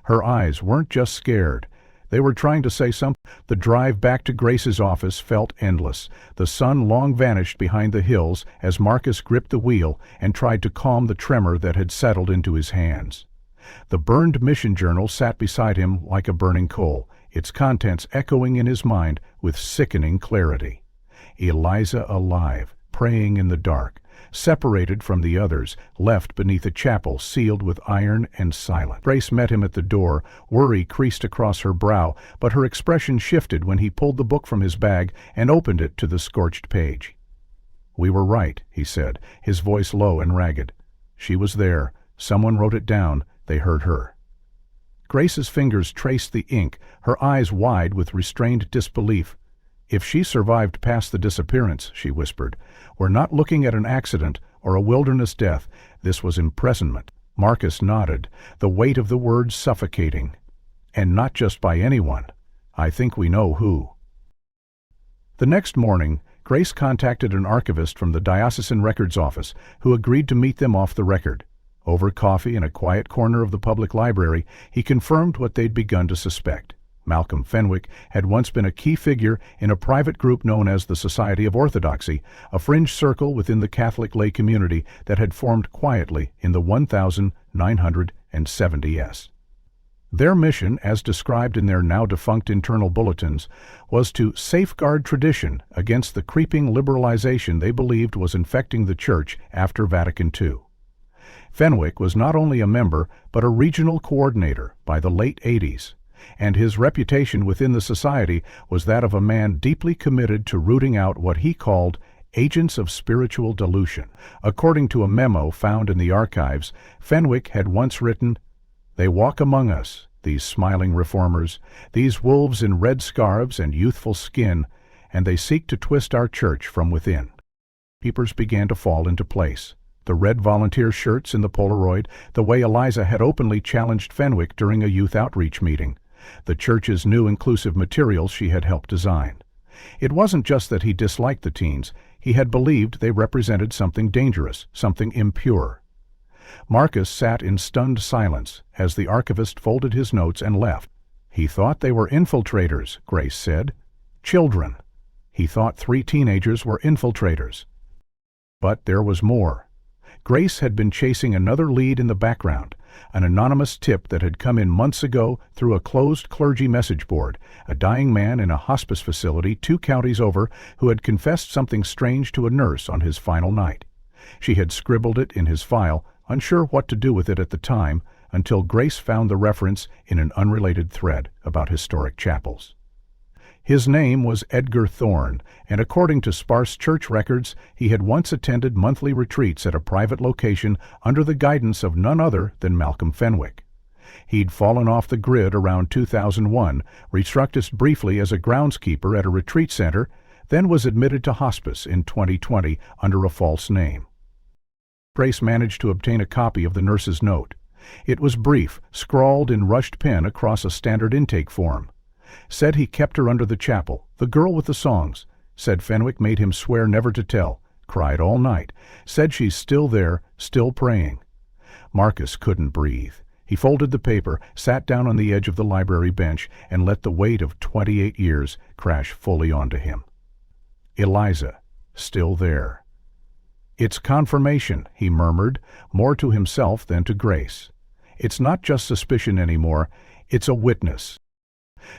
Her eyes weren't just scared. They were trying to say something. The drive back to Grace's office felt endless. The sun long vanished behind the hills as Marcus gripped the wheel and tried to calm the tremor that had settled into his hands. The burned mission journal sat beside him like a burning coal, its contents echoing in his mind with sickening clarity. Eliza alive, praying in the dark, separated from the others, left beneath a chapel sealed with iron and silent. Grace met him at the door, worry creased across her brow, but her expression shifted when he pulled the book from his bag and opened it to the scorched page. "We were right," he said, his voice low and ragged. "She was there. Someone wrote it down. They heard her." Grace's fingers traced the ink, her eyes wide with restrained disbelief. "If she survived past the disappearance," she whispered, "we're not looking at an accident or a wilderness death. This was imprisonment." Marcus nodded, the weight of the words suffocating. "And not just by anyone. I think we know who." The next morning, Grace contacted an archivist from the Diocesan Records Office who agreed to meet them off the record. Over coffee in a quiet corner of the public library, he confirmed what they'd begun to suspect. Malcolm Fenwick had once been a key figure in a private group known as the Society of Orthodoxy, a fringe circle within the Catholic lay community that had formed quietly in the 1970s. Their mission, as described in their now-defunct internal bulletins, was to safeguard tradition against the creeping liberalization they believed was infecting the Church after Vatican II. Fenwick was not only a member, but a regional coordinator by the late 80s. and his reputation within the society was that of a man deeply committed to rooting out what he called agents of spiritual dilution. According to a memo found in the archives, Fenwick had once written, "They walk among us, these smiling reformers, these wolves in red scarves and youthful skin, and they seek to twist our church from within." Peepers began to fall into place. The red volunteer shirts in the Polaroid, the way Eliza had openly challenged Fenwick during a youth outreach meeting, the church's new inclusive materials she had helped design. It wasn't just that he disliked the teens, he had believed they represented something dangerous, something impure. Marcus sat in stunned silence as the archivist folded his notes and left. He thought they were infiltrators, Grace said. Children. He thought 3 teenagers were infiltrators. But there was more. Grace had been chasing another lead in the background, an anonymous tip that had come in months ago through a closed clergy message board, a dying man in a hospice facility 2 counties over who had confessed something strange to a nurse on his final night. She had scribbled it in his file, unsure what to do with it at the time, until Grace found the reference in an unrelated thread about historic chapels. His name was Edgar Thorne, and according to sparse church records, he had once attended monthly retreats at a private location under the guidance of none other than Malcolm Fenwick. He'd fallen off the grid around 2001, restructured briefly as a groundskeeper at a retreat center, then was admitted to hospice in 2020 under a false name. Grace managed to obtain a copy of the nurse's note. It was brief, scrawled in rushed pen across a standard intake form. Said he kept her under the chapel, the girl with the songs. Said Fenwick made him swear never to tell. Cried all night. Said she's still there, still praying. Marcus couldn't breathe. He folded the paper, sat down on the edge of the library bench, and let the weight of 28 years crash fully onto him. Eliza, still there. "It's confirmation," he murmured, more to himself than to Grace. "It's not just suspicion anymore, it's a witness."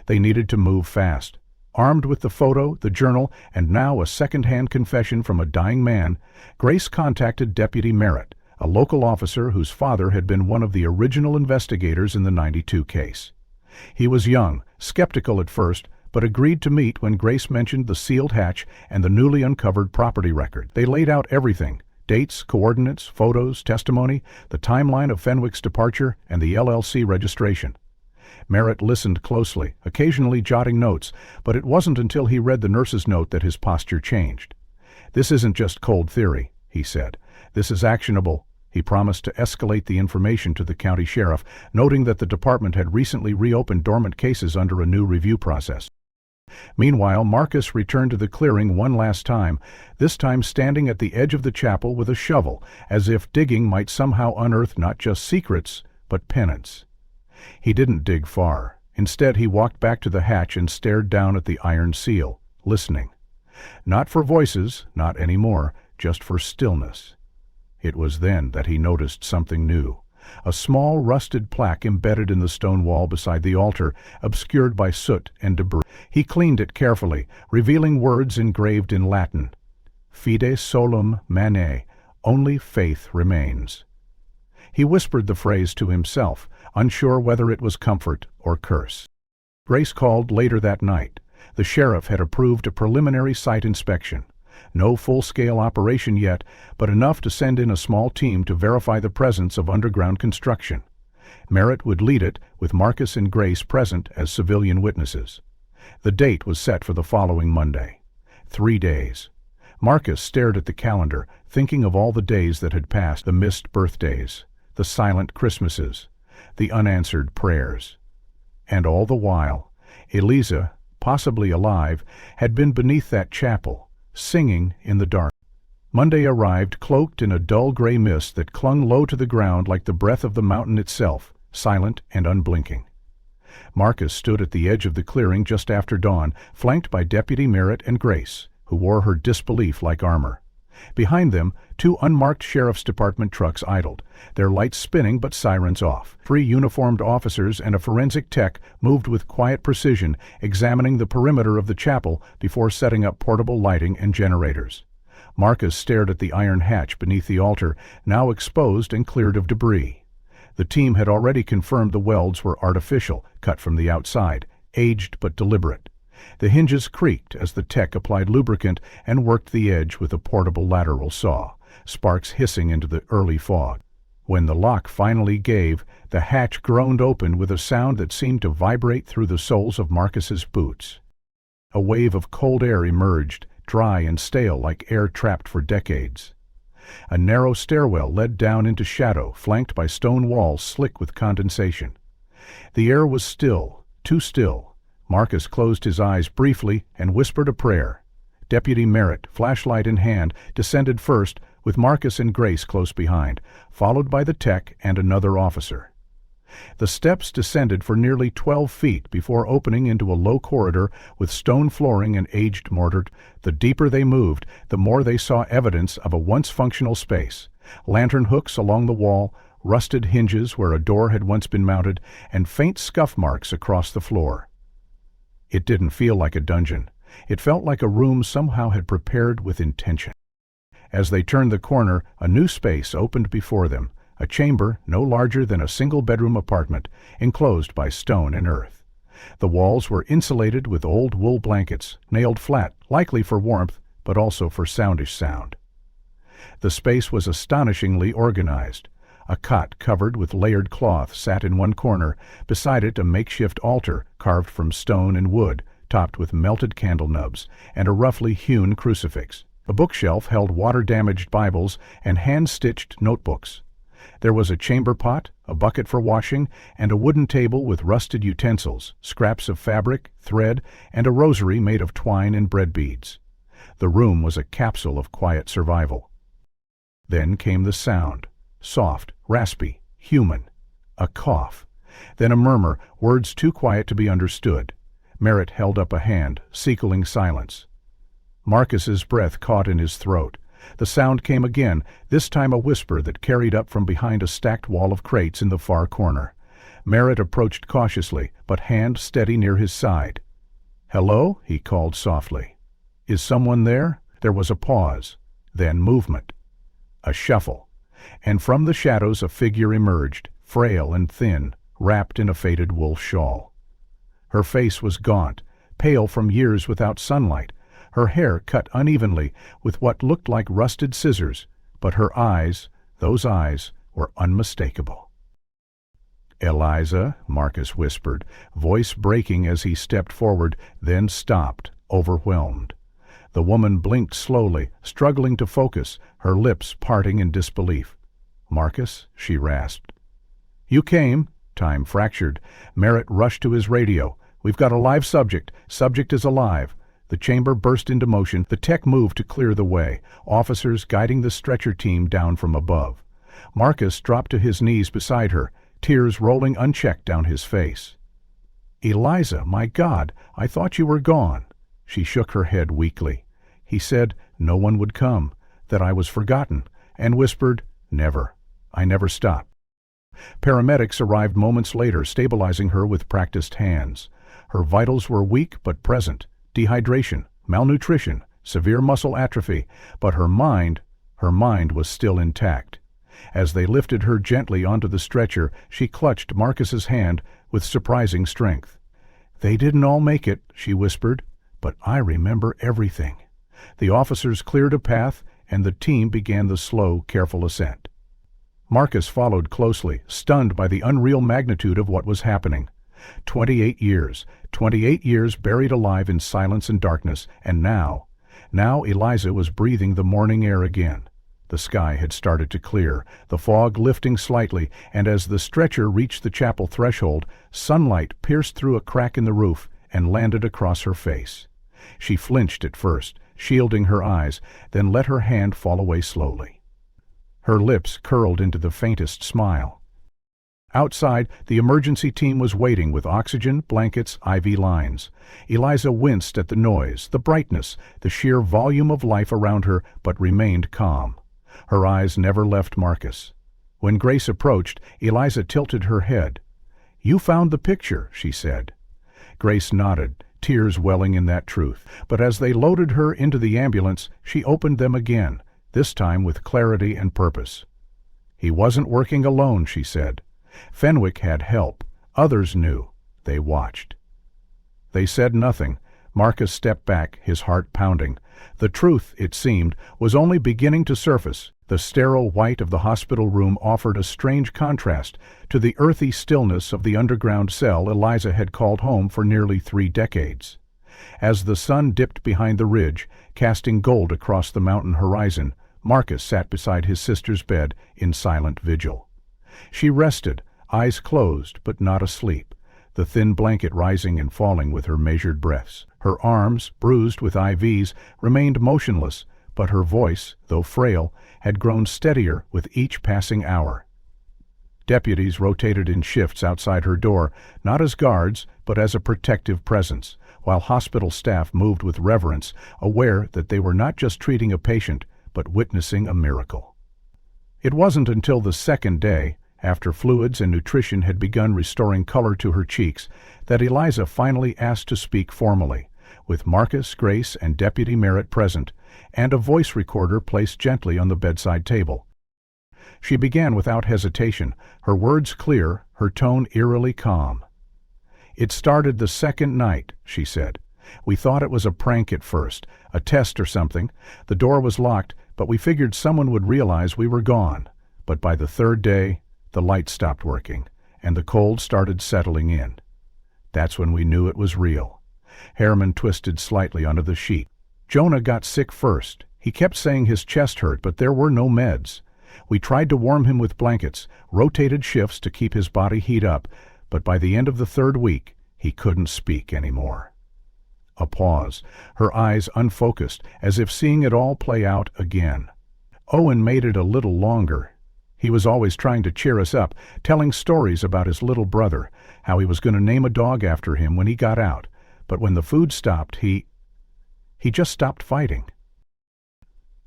They needed to move fast. Armed with the photo, the journal, and now a second-hand confession from a dying man, Grace contacted Deputy Merritt, a local officer whose father had been one of the original investigators in the '92 case. He was young, skeptical at first, but agreed to meet when Grace mentioned the sealed hatch and the newly uncovered property record. They laid out everything: dates, coordinates, photos, testimony, the timeline of Fenwick's departure, and the LLC registration. Merritt listened closely, occasionally jotting notes, but it wasn't until he read the nurse's note that his posture changed. "This isn't just cold theory," he said. "This is actionable." He promised to escalate the information to the county sheriff, noting that the department had recently reopened dormant cases under a new review process. Meanwhile, Marcus returned to the clearing one last time, this time standing at the edge of the chapel with a shovel, as if digging might somehow unearth not just secrets, but penance. He didn't dig far. Instead, he walked back to the hatch and stared down at the iron seal, listening. Not for voices, not anymore, just for stillness. It was then that he noticed something new. A small rusted plaque embedded in the stone wall beside the altar, obscured by soot and debris. He cleaned it carefully, revealing words engraved in Latin. Fide solum mane, only faith remains. He whispered the phrase to himself, unsure whether it was comfort or curse. Grace called later that night. The sheriff had approved a preliminary site inspection. No full-scale operation yet, but enough to send in a small team to verify the presence of underground construction. Merritt would lead it, with Marcus and Grace present as civilian witnesses. The date was set for the following Monday. 3 days. Marcus stared at the calendar, thinking of all the days that had passed, the missed birthdays, the silent Christmases, the unanswered prayers. And all the while, Eliza, possibly alive, had been beneath that chapel, singing in the dark. Monday arrived cloaked in a dull gray mist that clung low to the ground like the breath of the mountain itself, silent and unblinking. Marcus stood at the edge of the clearing just after dawn, flanked by Deputy Merritt and Grace, who wore her disbelief like armor. Behind them, 2 unmarked Sheriff's Department trucks idled, their lights spinning but sirens off. 3 uniformed officers and a forensic tech moved with quiet precision, examining the perimeter of the chapel before setting up portable lighting and generators. Marcus stared at the iron hatch beneath the altar, now exposed and cleared of debris. The team had already confirmed the welds were artificial, cut from the outside, aged but deliberate. The hinges creaked as the tech applied lubricant and worked the edge with a portable lateral saw, sparks hissing into the early fog. When the lock finally gave, the hatch groaned open with a sound that seemed to vibrate through the soles of Marcus's boots. A wave of cold air emerged, dry and stale like air trapped for decades. A narrow stairwell led down into shadow, flanked by stone walls slick with condensation. The air was still, too still. Marcus closed his eyes briefly and whispered a prayer. Deputy Merritt, flashlight in hand, descended first, with Marcus and Grace close behind, followed by the tech and another officer. The steps descended for nearly 12 feet before opening into a low corridor with stone flooring and aged mortar. The deeper they moved, the more they saw evidence of a once functional space. Lantern hooks along the wall, rusted hinges where a door had once been mounted, and faint scuff marks across the floor. It didn't feel like a dungeon. It felt like a room somehow had prepared with intention. As they turned the corner, a new space opened before them, a chamber no larger than a single-bedroom apartment, enclosed by stone and earth. The walls were insulated with old wool blankets, nailed flat, likely for warmth, but also for soundish sound. The space was astonishingly organized. A cot covered with layered cloth sat in one corner, beside it a makeshift altar carved from stone and wood, topped with melted candle nubs, and a roughly hewn crucifix. A bookshelf held water-damaged Bibles and hand-stitched notebooks. There was a chamber pot, a bucket for washing, and a wooden table with rusted utensils, scraps of fabric, thread, and a rosary made of twine and bread beads. The room was a capsule of quiet survival. Then came the sound, soft, raspy, human. A cough. Then a murmur, words too quiet to be understood. Merritt held up a hand, sealing silence. Marcus's breath caught in his throat. The sound came again, this time a whisper that carried up from behind a stacked wall of crates in the far corner. Merritt approached cautiously, but hand steady near his side. "Hello?" he called softly. "Is someone there?" There was a pause, then movement. A shuffle. And from the shadows a figure emerged, frail and thin, wrapped in a faded wool shawl. Her face was gaunt, pale from years without sunlight, her hair cut unevenly with what looked like rusted scissors, but her eyes, those eyes, were unmistakable. "Eliza," Marcus whispered, voice breaking as he stepped forward, then stopped, overwhelmed. The woman blinked slowly, struggling to focus, her lips parting in disbelief. "Marcus," she rasped. "You came." Time fractured. Merritt rushed to his radio. "We've got a live subject. Subject is alive." The chamber burst into motion. The tech moved to clear the way, officers guiding the stretcher team down from above. Marcus dropped to his knees beside her, tears rolling unchecked down his face. "Eliza, my God, I thought you were gone." She shook her head weakly. He said no one would come, that I was forgotten, and whispered, "Never. I never stopped." Paramedics arrived moments later, stabilizing her with practiced hands. Her vitals were weak but present. Dehydration, malnutrition, severe muscle atrophy, but her mind was still intact. As they lifted her gently onto the stretcher, she clutched Marcus's hand with surprising strength. "They didn't all make it," she whispered, "but I remember everything." The officers cleared a path, and the team began the slow, careful ascent. Marcus followed closely, stunned by the unreal magnitude of what was happening. 28 years buried alive in silence and darkness, and now Eliza was breathing the morning air again. The sky had started to clear, the fog lifting slightly, and as the stretcher reached the chapel threshold, sunlight pierced through a crack in the roof and landed across her face. She flinched at first, shielding her eyes, then let her hand fall away slowly. Her lips curled into the faintest smile. Outside, the emergency team was waiting with oxygen, blankets, IV lines. Eliza winced at the noise, the brightness, the sheer volume of life around her, but remained calm. Her eyes never left Marcus. When Grace approached, Eliza tilted her head. "You found the picture," she said. Grace nodded, tears welling in that truth, but as they loaded her into the ambulance, she opened them again, this time with clarity and purpose. "He wasn't working alone," she said. Fenwick had help. Others knew. They watched. They said nothing. Marcus stepped back, his heart pounding. The truth, it seemed, was only beginning to surface. The sterile white of the hospital room offered a strange contrast to the earthy stillness of the underground cell Eliza had called home for nearly 3 decades. As the sun dipped behind the ridge, casting gold across the mountain horizon, Marcus sat beside his sister's bed in silent vigil. She rested, eyes closed but not asleep, the thin blanket rising and falling with her measured breaths. Her arms, bruised with IVs, remained motionless, but her voice, though frail, had grown steadier with each passing hour. Deputies rotated in shifts outside her door, not as guards, but as a protective presence, while hospital staff moved with reverence, aware that they were not just treating a patient, but witnessing a miracle. It wasn't until the second day, after fluids and nutrition had begun restoring color to her cheeks, that Eliza finally asked to speak formally, with Marcus, Grace, and Deputy Merritt present, and a voice recorder placed gently on the bedside table. She began without hesitation, her words clear, her tone eerily calm. "It started the second night," she said. "We thought it was a prank at first, a test or something. The door was locked, but we figured someone would realize we were gone. But by the third day, the light stopped working, and the cold started settling in. That's when we knew it was real." Harriman twisted slightly under the sheet. "Jonah got sick first. He kept saying his chest hurt, but there were no meds. We tried to warm him with blankets, rotated shifts to keep his body heat up, but by the end of the 3rd week, he couldn't speak anymore." A pause, her eyes unfocused, as if seeing it all play out again. Owen made it a little longer. He was always trying to cheer us up, telling stories about his little brother, how he was going to name a dog after him when he got out, but when the food stopped, he just stopped fighting.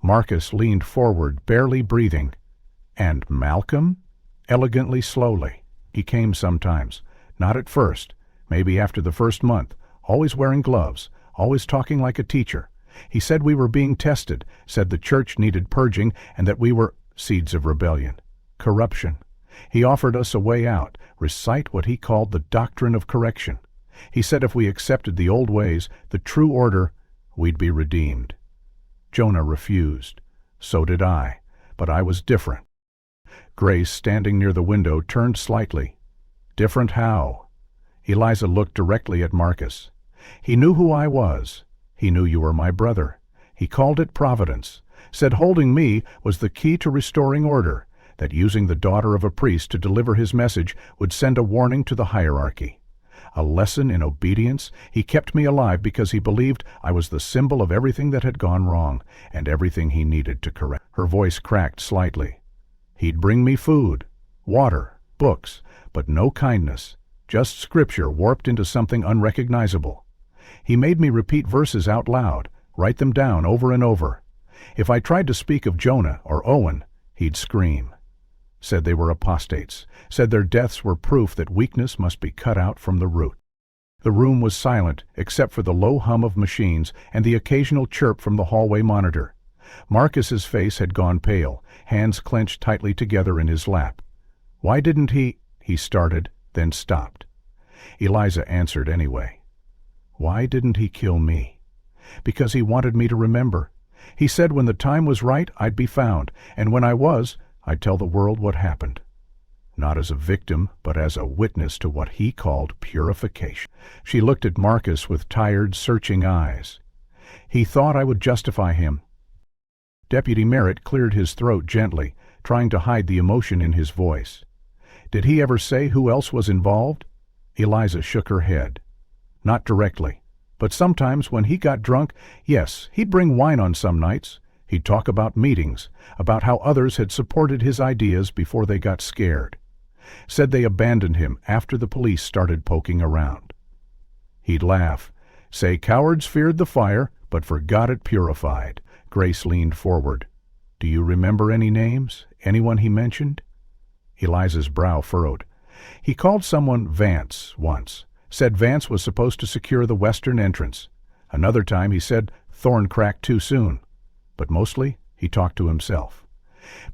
Marcus leaned forward, barely breathing. "And Malcolm?" Elegantly slowly. "He came sometimes. Not at first. Maybe after the first month. Always wearing gloves. Always talking like a teacher. He said we were being tested, said the church needed purging, and that we were seeds of rebellion. Corruption. He offered us a way out, recite what he called the doctrine of correction. He said if we accepted the old ways, the true order, we'd be redeemed. Jonah refused. So did I, but I was different." Grace, standing near the window, turned slightly. "Different how?" Eliza looked directly at Marcus. "He knew who I was. He knew you were my brother. He called it providence. Said holding me was the key to restoring order, that using the daughter of a priest to deliver his message would send a warning to the hierarchy. A lesson in obedience. He kept me alive because he believed I was the symbol of everything that had gone wrong, and everything he needed to correct." Her voice cracked slightly. "He'd bring me food, water, books, but no kindness, just scripture warped into something unrecognizable. He made me repeat verses out loud, write them down over and over. If I tried to speak of Jonah or Owen, he'd scream. Said they were apostates, said their deaths were proof that weakness must be cut out from the root." The room was silent, except for the low hum of machines and the occasional chirp from the hallway monitor. Marcus's face had gone pale, hands clenched tightly together in his lap. "Why didn't he started, then stopped. Eliza answered anyway. "Why didn't he kill me? Because he wanted me to remember. He said when the time was right, I'd be found, and when I was, I'd tell the world what happened. Not as a victim, but as a witness to what he called purification." She looked at Marcus with tired, searching eyes. "He thought I would justify him." Deputy Merritt cleared his throat gently, trying to hide the emotion in his voice. "Did he ever say who else was involved?" Eliza shook her head. "Not directly. But sometimes when he got drunk, yes, he'd bring wine on some nights. He'd talk about meetings, about how others had supported his ideas before they got scared. Said they abandoned him after the police started poking around. He'd laugh, say cowards feared the fire, but forgot it purified." Grace leaned forward. "Do you remember any names? Anyone he mentioned?" Eliza's brow furrowed. "He called someone Vance once. Said Vance was supposed to secure the western entrance. Another time he said Thorn cracked too soon. But mostly he talked to himself.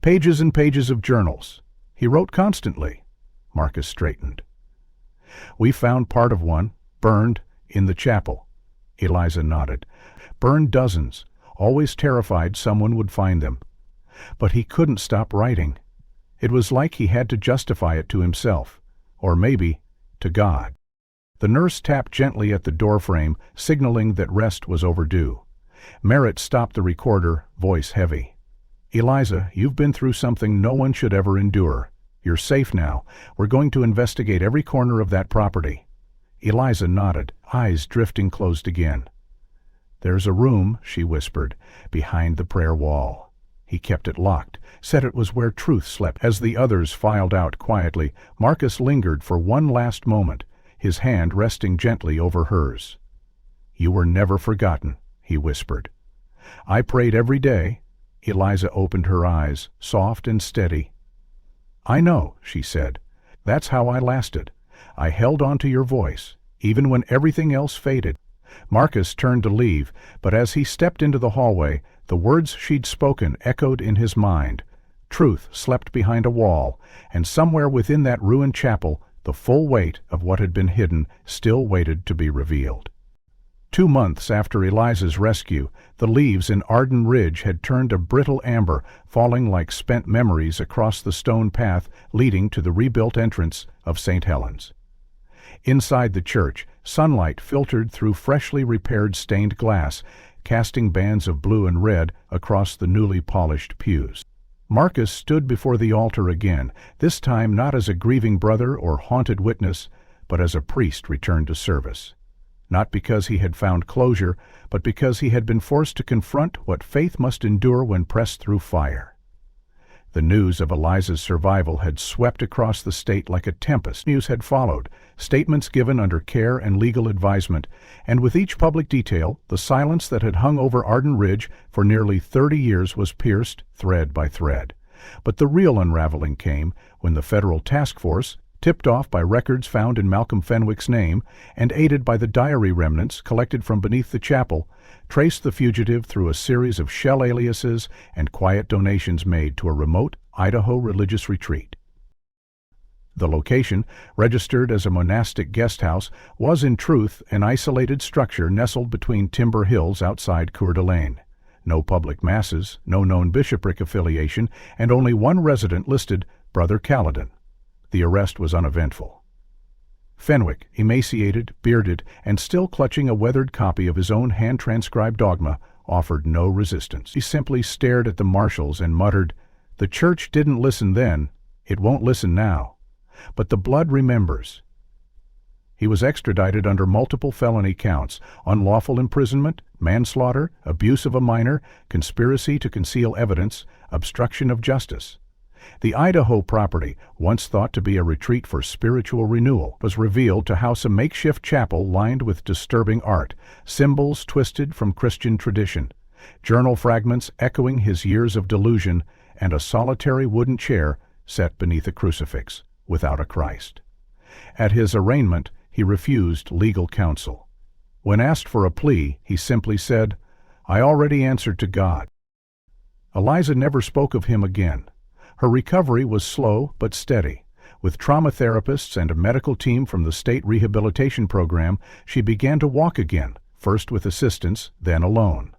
Pages and pages of journals. He wrote constantly. Marcus straightened. "We found part of one, burned, in the chapel." Eliza nodded. "Burned dozens, always terrified someone would find them. But he couldn't stop writing. It was like he had to justify it to himself, or maybe to God." The nurse tapped gently at the doorframe, signaling that rest was overdue. Merritt stopped the recorder, voice heavy. "Eliza, you've been through something no one should ever endure. You're safe now. We're going to investigate every corner of that property." Eliza nodded, eyes drifting closed again. "There's a room," she whispered, "behind the prayer wall. He kept it locked, said it was where truth slept." As the others filed out quietly, Marcus lingered for one last moment, his hand resting gently over hers. "You were never forgotten," he whispered. "I prayed every day." Eliza opened her eyes, soft and steady. "I know," she said. "That's how I lasted. I held on to your voice, even when everything else faded." Marcus turned to leave, but as he stepped into the hallway, the words she'd spoken echoed in his mind. Truth slept behind a wall, and somewhere within that ruined chapel, the full weight of what had been hidden still waited to be revealed. 2 months after Eliza's rescue, the leaves in Arden Ridge had turned a brittle amber, falling like spent memories across the stone path leading to the rebuilt entrance of St. Helens. Inside the church, sunlight filtered through freshly repaired stained glass, casting bands of blue and red across the newly polished pews. Marcus stood before the altar again, this time not as a grieving brother or haunted witness, but as a priest returned to service. Not because he had found closure, but because he had been forced to confront what faith must endure when pressed through fire. The news of Eliza's survival had swept across the state like a tempest. News had followed, statements given under care and legal advisement, and with each public detail, the silence that had hung over Arden Ridge for nearly 30 years was pierced thread by thread. But the real unraveling came when the federal task force, tipped off by records found in Malcolm Fenwick's name and aided by the diary remnants collected from beneath the chapel, traced the fugitive through a series of shell aliases and quiet donations made to a remote Idaho religious retreat. The location, registered as a monastic guest house, was in truth an isolated structure nestled between timber hills outside Coeur d'Alene. No public masses, no known bishopric affiliation, and only one resident listed, Brother Caledon. The arrest was uneventful. Fenwick, emaciated, bearded, and still clutching a weathered copy of his own hand-transcribed dogma, offered no resistance. He simply stared at the marshals and muttered, "The church didn't listen then, it won't listen now. But the blood remembers." He was extradited under multiple felony counts: unlawful imprisonment, manslaughter, abuse of a minor, conspiracy to conceal evidence, obstruction of justice. The Idaho property, once thought to be a retreat for spiritual renewal, was revealed to house a makeshift chapel lined with disturbing art, symbols twisted from Christian tradition, journal fragments echoing his years of delusion, and a solitary wooden chair set beneath a crucifix, without a Christ. At his arraignment, he refused legal counsel. When asked for a plea, he simply said, "I already answered to God." Eliza never spoke of him again. Her recovery was slow but steady. With trauma therapists and a medical team from the state rehabilitation program, she began to walk again, first with assistance, then alone.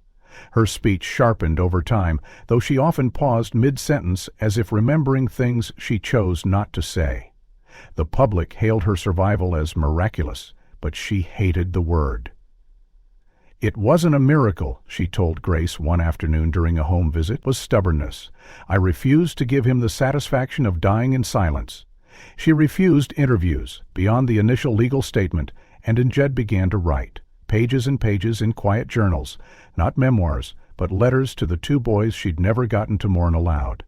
Her speech sharpened over time, though she often paused mid-sentence as if remembering things she chose not to say. The public hailed her survival as miraculous, but she hated the word. "It wasn't a miracle," she told Grace one afternoon during a home visit, "it was stubbornness. I refused to give him the satisfaction of dying in silence." She refused interviews, beyond the initial legal statement, and instead began to write, pages and pages in quiet journals, not memoirs, but letters to the 2 boys she'd never gotten to mourn aloud.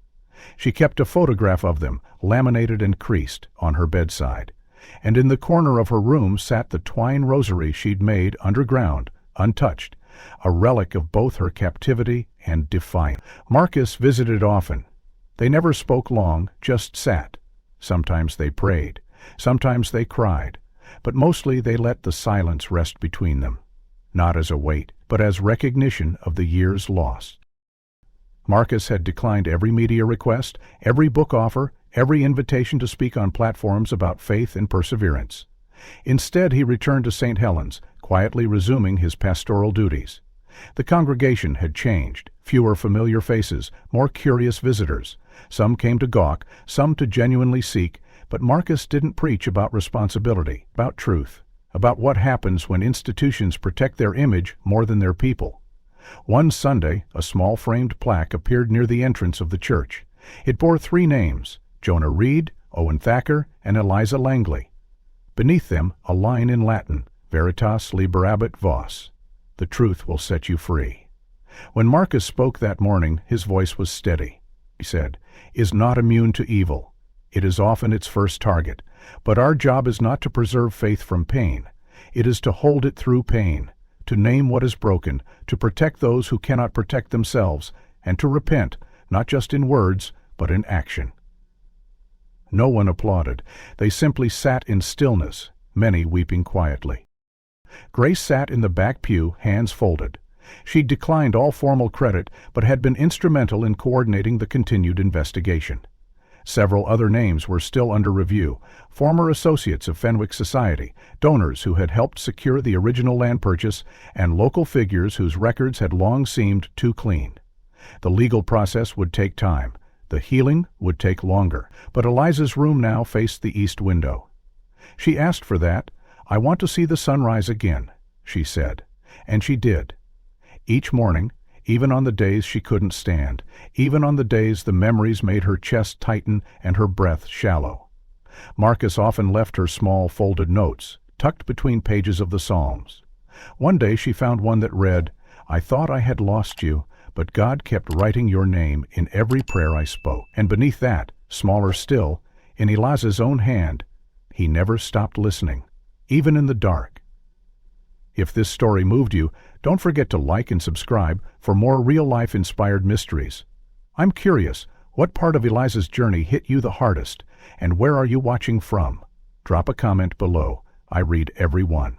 She kept a photograph of them, laminated and creased, on her bedside. And in the corner of her room sat the twine rosary she'd made underground, untouched, a relic of both her captivity and defiance. Marcus visited often. They never spoke long, just sat. Sometimes they prayed, sometimes they cried, but mostly they let the silence rest between them, not as a weight, but as recognition of the years lost. Marcus had declined every media request, every book offer, every invitation to speak on platforms about faith and perseverance. Instead, he returned to St. Helens, quietly resuming his pastoral duties. The congregation had changed, fewer familiar faces, more curious visitors. Some came to gawk, some to genuinely seek, but Marcus didn't preach about responsibility, about truth, about what happens when institutions protect their image more than their people. One Sunday, a small framed plaque appeared near the entrance of the church. It bore 3 names, Jonah Reed, Owen Thacker, and Eliza Langley. Beneath them, a line in Latin, Veritas liberabat vos. The truth will set you free. When Marcus spoke that morning, his voice was steady. He said, "Is not immune to evil. It is often its first target. But our job is not to preserve faith from pain. It is to hold it through pain, to name what is broken, to protect those who cannot protect themselves, and to repent, not just in words, but in action." No one applauded. They simply sat in stillness, many weeping quietly. Grace sat in the back pew, hands folded. She declined all formal credit, but had been instrumental in coordinating the continued investigation. Several other names were still under review, former associates of Fenwick Society, donors who had helped secure the original land purchase, and local figures whose records had long seemed too clean. The legal process would take time. The healing would take longer, but Eliza's room now faced the east window. She asked for that. "I want to see the sunrise again," she said, and she did. Each morning, even on the days she couldn't stand, even on the days the memories made her chest tighten and her breath shallow. Marcus often left her small folded notes, tucked between pages of the Psalms. One day she found one that read, "I thought I had lost you, but God kept writing your name in every prayer I spoke." And beneath that, smaller still, in Eliza's own hand, "He never stopped listening, even in the dark." If this story moved you, don't forget to like and subscribe for more real-life inspired mysteries. I'm curious, what part of Eliza's journey hit you the hardest, and where are you watching from? Drop a comment below. I read every one.